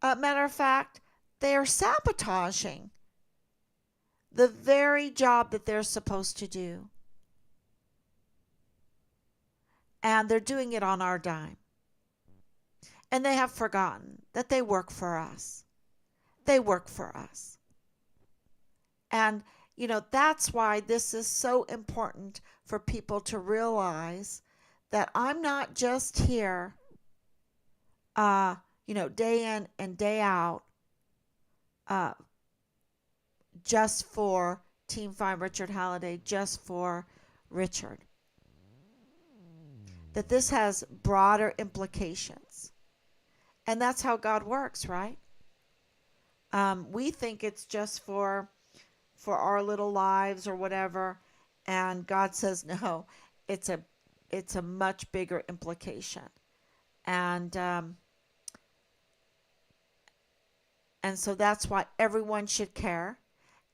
Matter of fact, they are sabotaging the very job that they're supposed to do. And they're doing it on our dime. And they have forgotten that they work for us. They work for us. And, that's why this is so important for people to realize that I'm not just here, day in and day out, just for Team 5 Richard Halliday, just for Richard. That this has broader implications. And that's how God works, right? We think it's just for our little lives or whatever. And God says no. It's a it's a much bigger implication. And and so that's why everyone should care.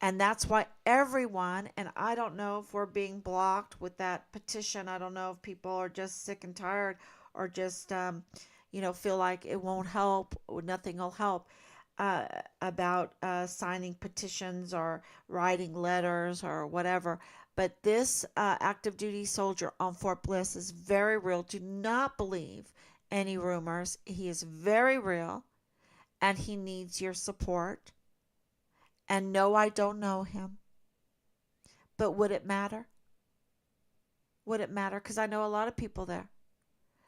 And that's why everyone, and I don't know if we're being blocked with that petition. I don't know if people are just sick and tired or just, feel like it won't help or nothing will help uh, about signing petitions or writing letters or whatever. But this active duty soldier on Fort Bliss is very real. Do not believe any rumors. He is very real and he needs your support. And no, I don't know him. But would it matter? Would it matter? Because I know a lot of people there.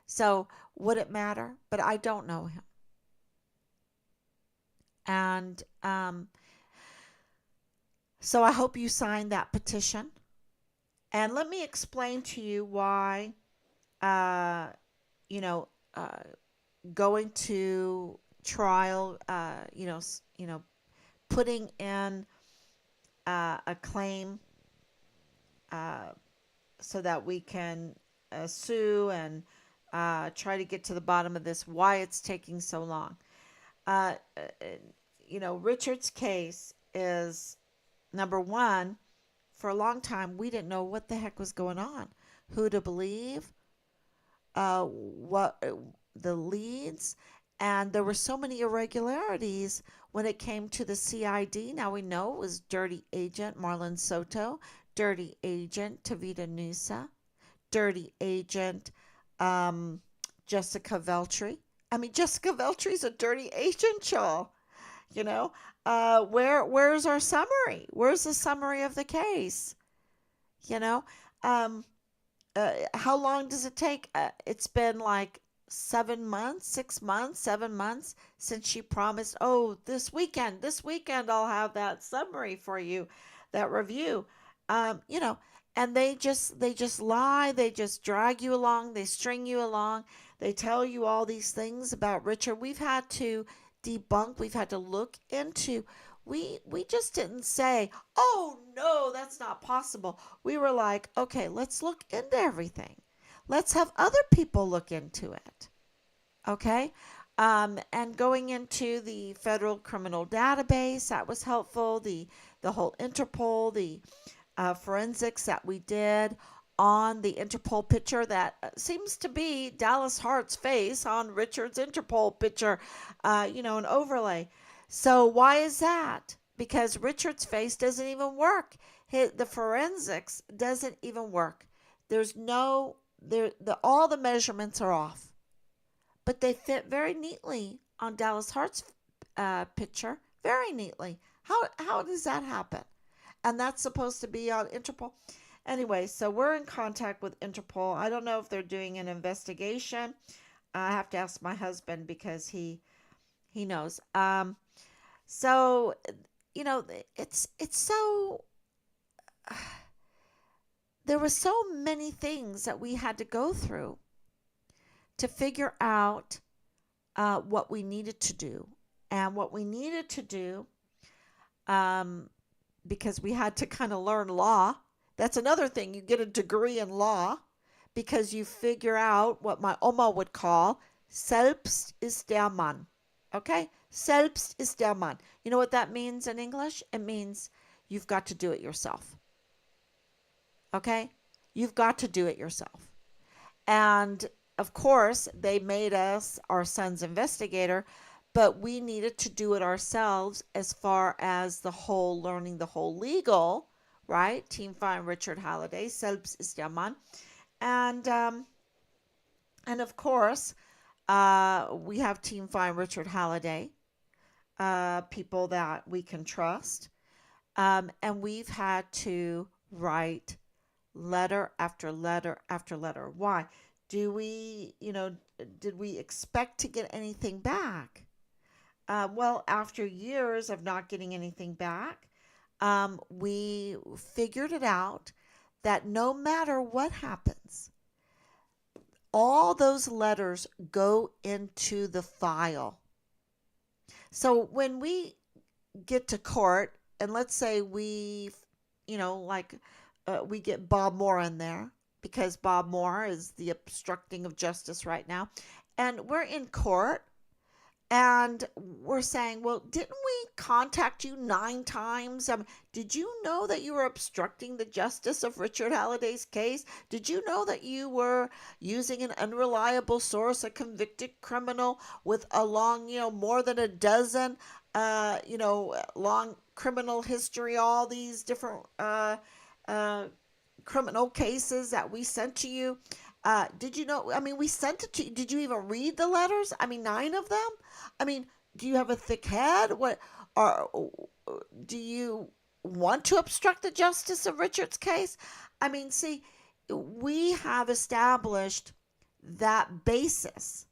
So would it matter? But I don't know him. And so I hope you sign that petition. And let me explain to you why, uh, you know, uh, going to trial, putting in a claim uh, so that we can sue and try to get to the bottom of this, why it's taking so long. Uh, uh, Richard's case is number one. For a long time, we didn't know what the heck was going on, who to believe, what the leads, and there were so many irregularities when it came to the CID. Now we know it was dirty agent Marlon Soto, dirty agent Tavita Nusa, dirty agent um, Jessica Veltri. I mean, Jessica Veltri's a dirty agent, y'all. You know, where's our summary? Where's the summary of the case? You know, um, how long does it take? It's been like 7 months, 6 months, 7 months since she promised, oh, this weekend I'll have that summary for you, that review. You know, and they just lie, they just drag you along, they string you along, they tell you all these things about Richard. We've had to debunk, we've had to look into. We just didn't say, "Oh no, that's not possible." We were like, "Okay, let's look into everything. Let's have other people look into it." Okay? And going into the federal criminal database, that was helpful. The whole Interpol, the forensics that we did on the Interpol picture that seems to be Dallas Hart's face on Richard's Interpol picture, an overlay. So why is that? Because Richard's face doesn't even work. The forensics doesn't even work. There's no all the measurements are off, but they fit very neatly on Dallas Hart's picture, very neatly. How does that happen? And that's supposed to be on Interpol. Anyway, so we're in contact with Interpol. I don't know if they're doing an investigation. I have to ask my husband because he knows. So it's so there were so many things that we had to go through to figure out what we needed to do, and what we needed to do, um, because we had to kind of learn law. That's another thing. You get a degree in law because you figure out what my Oma would call selbst ist der Mann. Okay? Selbst ist der Mann. You know what that means in English? It means you've got to do it yourself. Okay? You've got to do it yourself. And of course, they made us our son's investigator, but we needed to do it ourselves as far as the whole learning the whole legal, right? Team Fine Richard Halliday, selbst ist der Mann. And of course, we have Team Fine Richard Halliday, people that we can trust. And we've had to write letter after letter after letter. Why? Did we expect to get anything back? Well, after years of not getting anything back, we figured it out that no matter what happens, all those letters go into the file. So when we get to court, and let's say we, like we get Bob Moore in there because Bob Moore is the obstructing of justice right now. And we're in court and we're saying, well, didn't we contact you 9 times? Did you know that you were obstructing the justice of Richard Halliday's case? Did you know that you were using an unreliable source, a convicted criminal with a long, more than a dozen, long criminal history, all these different uh, criminal cases that we sent to you? Did you know? I mean, we sent it to you. Did you even read the letters? I mean, 9 of them. I mean, do you have a thick head? What? Or do you want to obstruct the justice of Richard's case? I mean, see, we have established that basis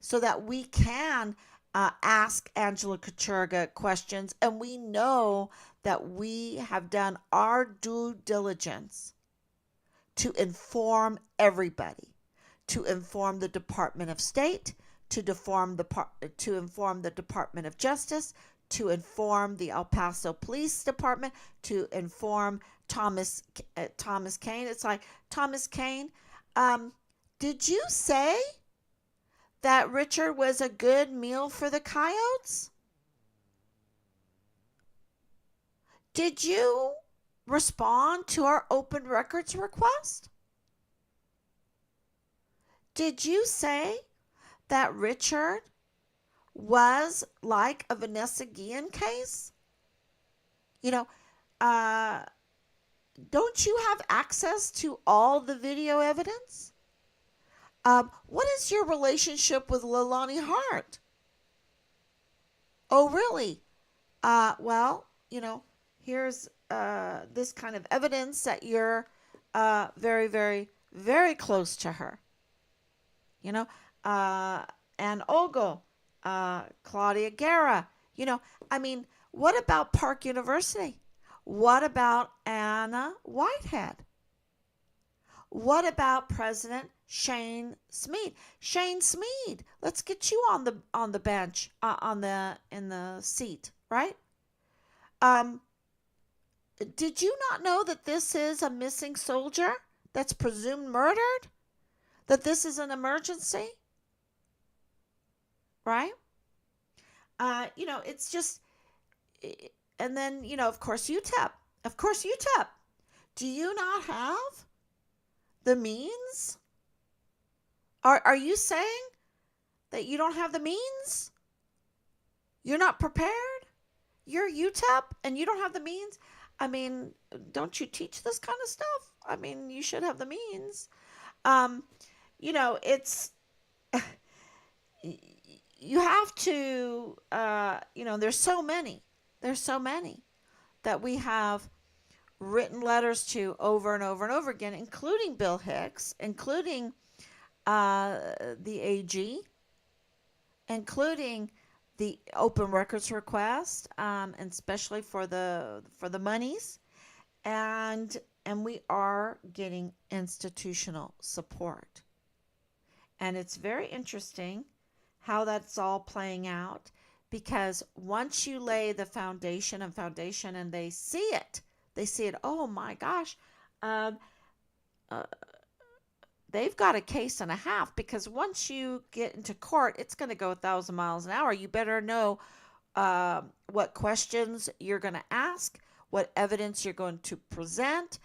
so that we can ask Angela Kachurga questions, and we know that we have done our due diligence to inform everybody, to inform the Department of State, to inform the Department of Justice, to inform the El Paso Police Department, to inform Thomas Kane. It's like, Thomas Kane, did you say that Richard was a good meal for the coyotes? Did you respond to our open records request? Did you say that Richard was like a Vanessa Guillen case? You know, uh, don't you have access to all the video evidence? What is your relationship with Leilani Hart? Oh, really? Well, here's this kind of evidence that you're very, very, very close to her. You know, and Ogle, Claudia Guerra. I mean, what about Park University? What about Anna Whitehead? What about President Shane Smead? Shane Smead, let's get you on the bench, in the seat, right? Um, did you not know that this is a missing soldier that's presumed murdered? That this is an emergency, right? It's just, and then of course UTEP, Do you not have the means? Are you saying that you don't have the means? You're not prepared? You're UTEP and you don't have the means? I mean, don't you teach this kind of stuff? I mean, you should have the means. Um, it's you have to. There's so many that we have written letters to over and over and over again, including Bill Hicks, including the AG, including the open records request, and especially for the monies, and we are getting institutional support, and it's very interesting how that's all playing out, because once you lay the foundation and they see it, oh my gosh, um, uh, they've got a case and a half, because once you get into court, it's going to go 1,000 miles an hour. You better know what questions you're going to ask, what evidence you're going to present,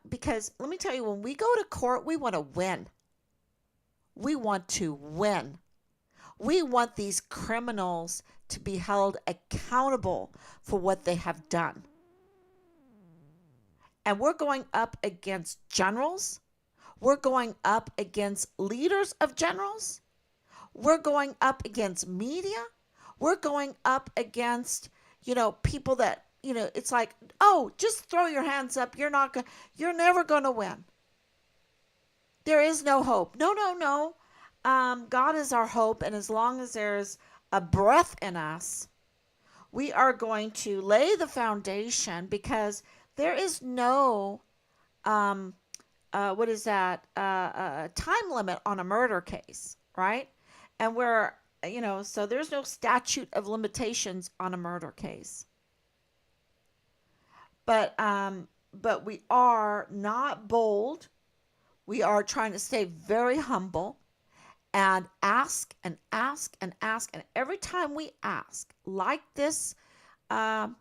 because let me tell you, when we go to court, we want to win. We want to win. We want these criminals to be held accountable for what they have done. And we're going up against generals. We're going up against leaders of generals. We're going up against media. We're going up against, people that, it's like, oh, just throw your hands up. You're never going to win. There is no hope. No, no, no. God is our hope. And as long as there's a breath in us, we are going to lay the foundation, because there is no, time limit on a murder case, right? And so there's no statute of limitations on a murder case. But but we are not bold. We are trying to stay very humble and ask and ask and ask. And every time we ask, like this, um,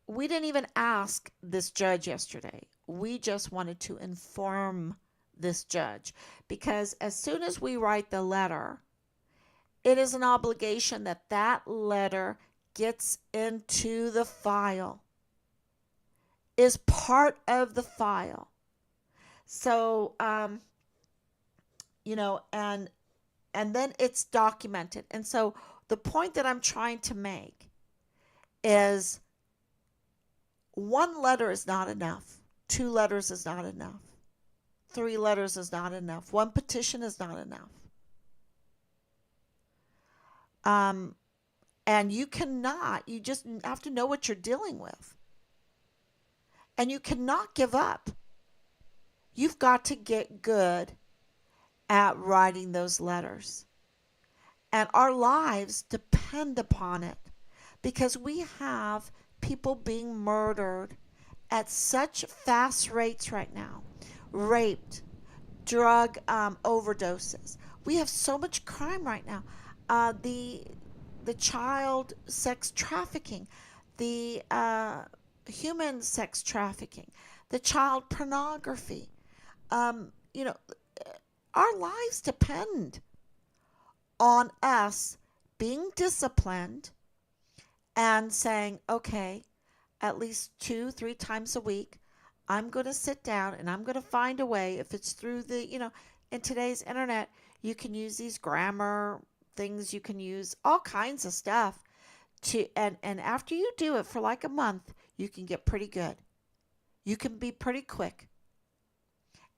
we didn't even ask this judge yesterday. We just wanted to inform this judge because as soon as we write the letter, it is an obligation that that letter gets into the file, is part of the file. So, you know, and then it's documented. And so the point that I'm trying to make is one letter is not enough. Two letters is not enough. Three letters is not enough. One petition is not enough. Um, and you just have to know what you're dealing with. And you cannot give up. You've got to get good at writing those letters. And our lives depend upon it because we have people being murdered at such fast rates right now, raped, drug overdoses. We have so much crime right now. The child sex trafficking, the human sex trafficking, the child pornography. You know, our lives depend on us being disciplined and saying, okay, at least 2, 3 times a week, I'm going to sit down and I'm going to find a way. If it's through in today's internet, you can use these grammar things, you can use all kinds of stuff and after you do it for like a month, you can get pretty good. You can be pretty quick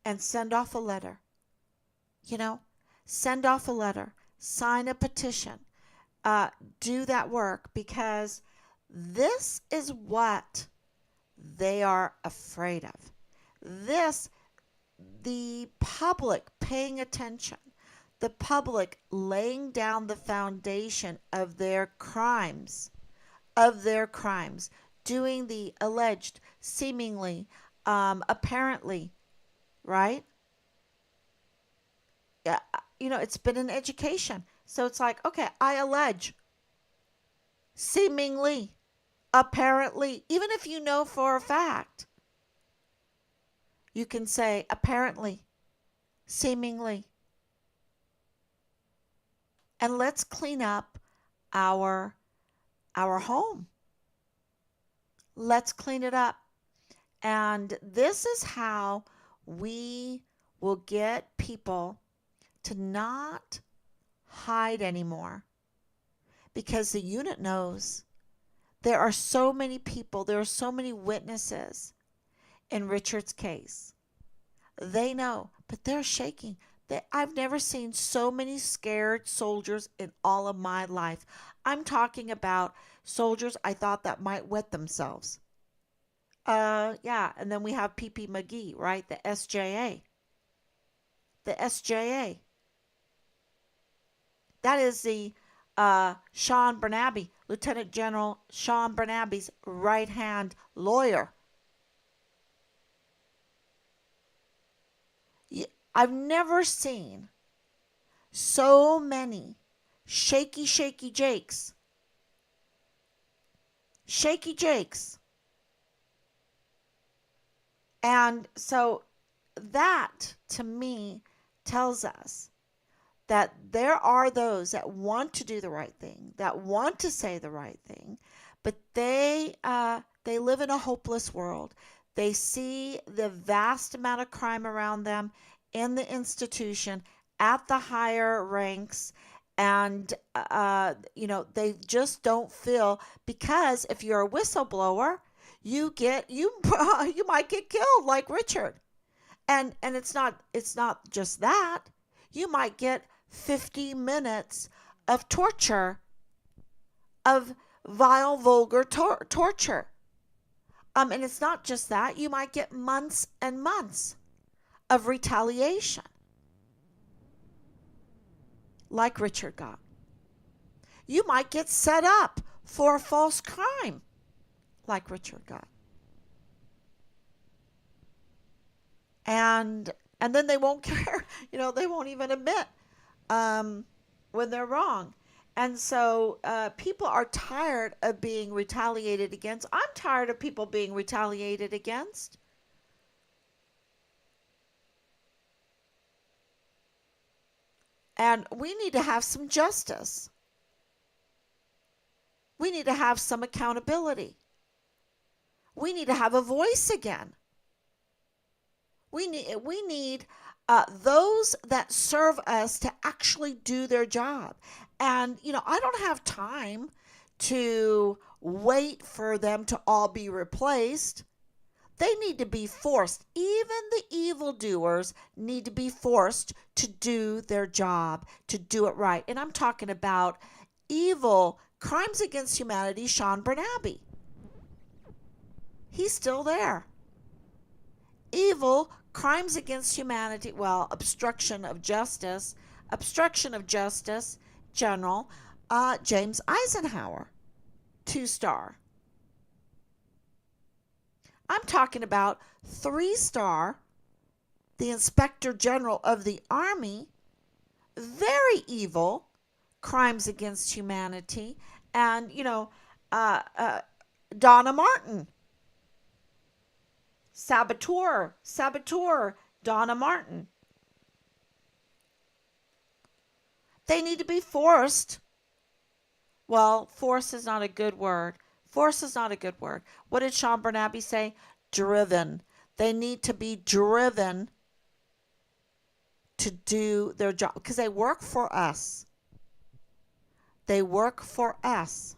and send off a letter. You know, send off a letter, sign a petition, do that work because this is what they are afraid of. This, the public paying attention, the public laying down the foundation of their crimes, doing the alleged, seemingly, apparently, right? Yeah, it's been an education. So it's like, okay, I allege, seemingly, apparently, even if you know for a fact, you can say apparently, seemingly. And let's clean up our home. Let's clean it up. And this is how we will get people to not hide anymore because the unit knows there are so many people, there are so many witnesses in Richard's case. They know, but they're shaking. I've never seen so many scared soldiers in all of my life. I'm talking about soldiers I thought that might wet themselves. Yeah, and then we have PP McGee, right? The SJA. The SJA. That is the Sean Bernabe, Lieutenant General Sean Bernabe's right-hand lawyer. I've never seen so many shaky Jakes. Shaky Jakes. And so that, to me, tells us that there are those that want to do the right thing, that want to say the right thing, but they live in a hopeless world. They see the vast amount of crime around them in the institution at the higher ranks, and they just don't feel, because if you're a whistleblower, you you might get killed like Richard, and it's not just that. You might get 50 minutes of torture, of vile, vulgar torture. And it's not just that. You might get months and months of retaliation, like Richard got. You might get set up for a false crime, like Richard got. and then they won't care. They won't even admit um, when they're wrong. And so people are tired of being retaliated against. I'm tired of people being retaliated against. And we need to have some justice. We need to have some accountability. We need to have a voice again. We need those that serve us to actually do their job. And I don't have time to wait for them to all be replaced. They need to be forced. Even the evildoers need to be forced to do their job, to do it right. And I'm talking about evil crimes against humanity, Sean Bernabe. He's still there. Evil crimes against humanity, well, obstruction of justice, General James Eisenhower, 2-star. I'm talking about 3-star, the Inspector General of the Army, very evil crimes against humanity, and uh, uh, Donna Martin, saboteur, Donna Martin. They need to be forced. Well, force is not a good word. Force is not a good word. What did Sean Bernabe say? Driven. They need to be driven to do their job because they work for us. They work for us.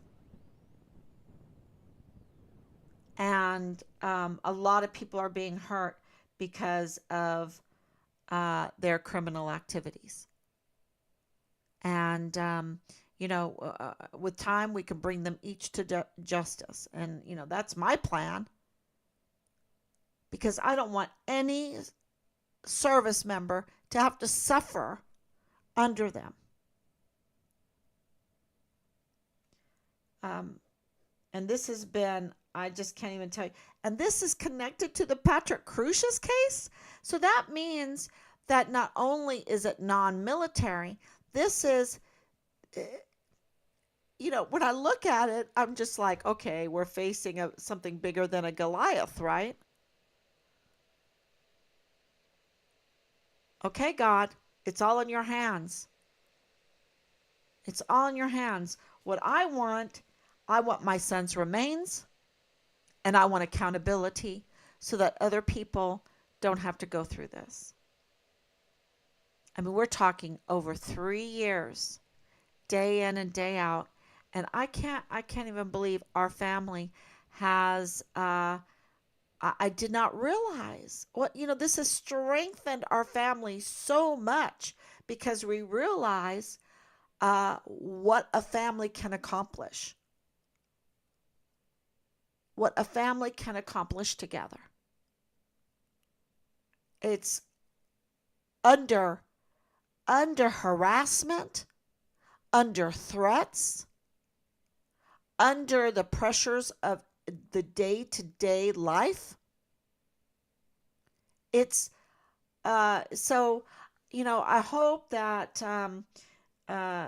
And a lot of people are being hurt because of their criminal activities. And, with time, we can bring them each to justice. And, that's my plan because I don't want any service member to have to suffer under them. And this has been, I just can't even tell you. And this is connected to the Patrick Crucius case. So that means that not only is it non-military, this is, when I look at it, I'm just like, okay, we're facing something bigger than a Goliath, right? Okay, God, it's all in your hands. It's all in your hands. What I want my son's remains, and I want accountability so that other people don't have to go through this. I mean, we're talking over 3 years, day in and day out, and I can't even believe our family has. I did not realize this has strengthened our family so much because we realize what a family can accomplish. What a family can accomplish together. It's under harassment, under threats, under the pressures of the day-to-day life. It's so I hope that uh,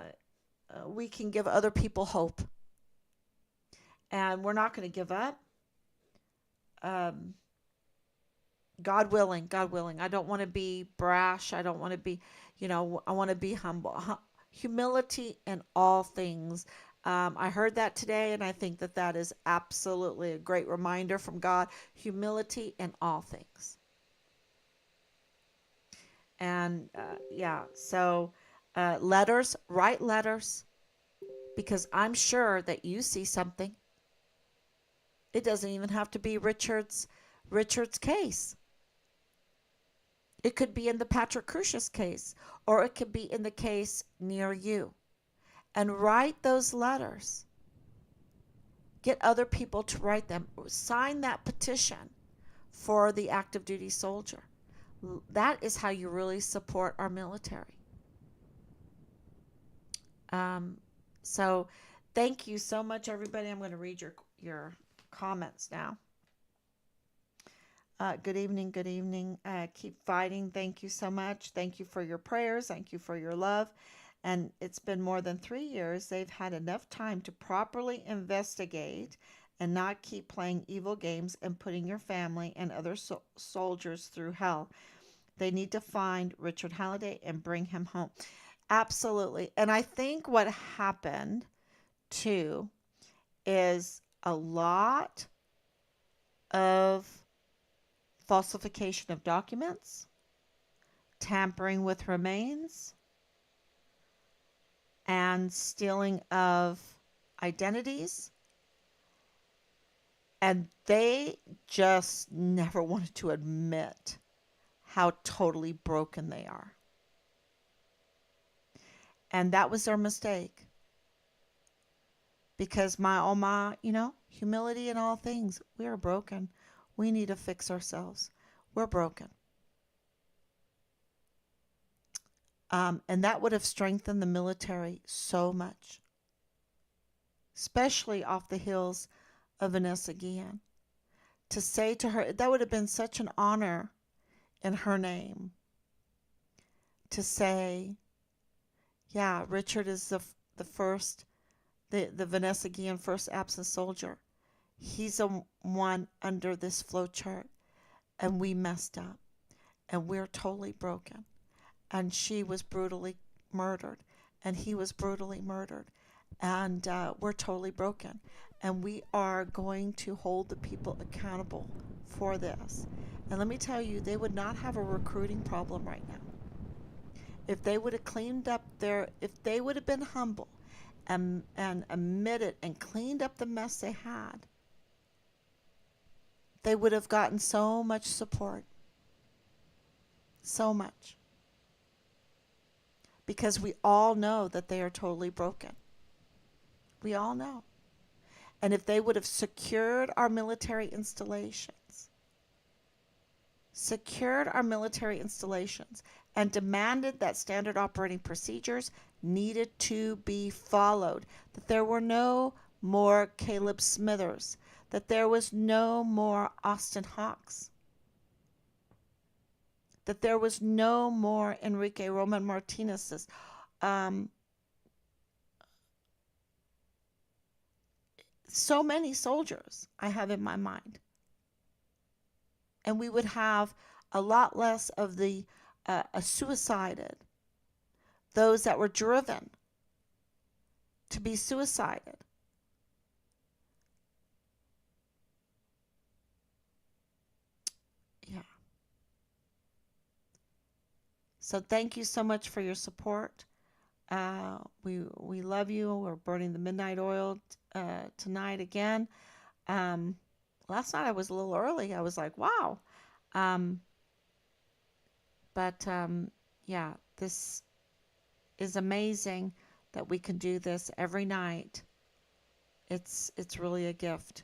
we can give other people hope, and we're not going to give up. Um, God willing, God willing. I don't want to be brash. I don't want to be, I want to be humble. Humility in all things. I heard that today, and I think that that is absolutely a great reminder from God. Humility in all things. And yeah, so letters, write letters, because I'm sure that you see something. It doesn't even have to be Richard's case. It could be in the Patrick Crucius case, or it could be in the case near you. And write those letters. Get other people to write them. Sign that petition for the active duty soldier. That is how you really support our military. So thank you so much, everybody. I'm going to read your comments now. Good evening. Good evening. Keep fighting. Thank you so much. Thank you for your prayers. Thank you for your love. And it's been more than 3 years. They've had enough time to properly investigate and not keep playing evil games and putting your family and other soldiers through hell. They need to find Richard Halliday and bring him home. Absolutely. And I think what happened too is a lot of falsification of documents, tampering with remains, and stealing of identities. And they just never wanted to admit how totally broken they are. And that was their mistake. Because oh my, humility in all things, we are broken. We need to fix ourselves. We're broken. And that would have strengthened the military so much, especially off the heels of Vanessa Guillen. To say to her, that would have been such an honor in her name to say, yeah, Richard is the first, the Vanessa Guillen first absent soldier. He's a one under this flow chart, and we messed up, and we're totally broken. And she was brutally murdered, and he was brutally murdered, and we're totally broken. And we are going to hold the people accountable for this. And let me tell you, they would not have a recruiting problem right now. If they would have cleaned up if they would have been humble and admitted and cleaned up the mess they had, they would have gotten so much support. So much. Because we all know that they are totally broken. We all know. And if they would have secured our military installations, and demanded that standard operating procedures needed to be followed, that there were no more Caleb Smithers, that there was no more Austin Hawks, that there was no more Enrique Roman Martinez's. So many soldiers I have in my mind. And we would have a lot less of the suicided, those that were driven to be suicided. Yeah. So thank you so much for your support. We love you. We're burning the midnight oil tonight again. Last night I was a little early. I was like, wow. But yeah, this is amazing that we can do this every night. It's really a gift.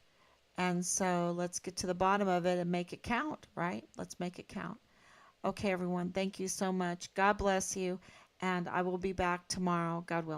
And so let's get to the bottom of it and make it count, right? Let's make it count. Okay, everyone. Thank you so much. God bless you. And I will be back tomorrow, God willing.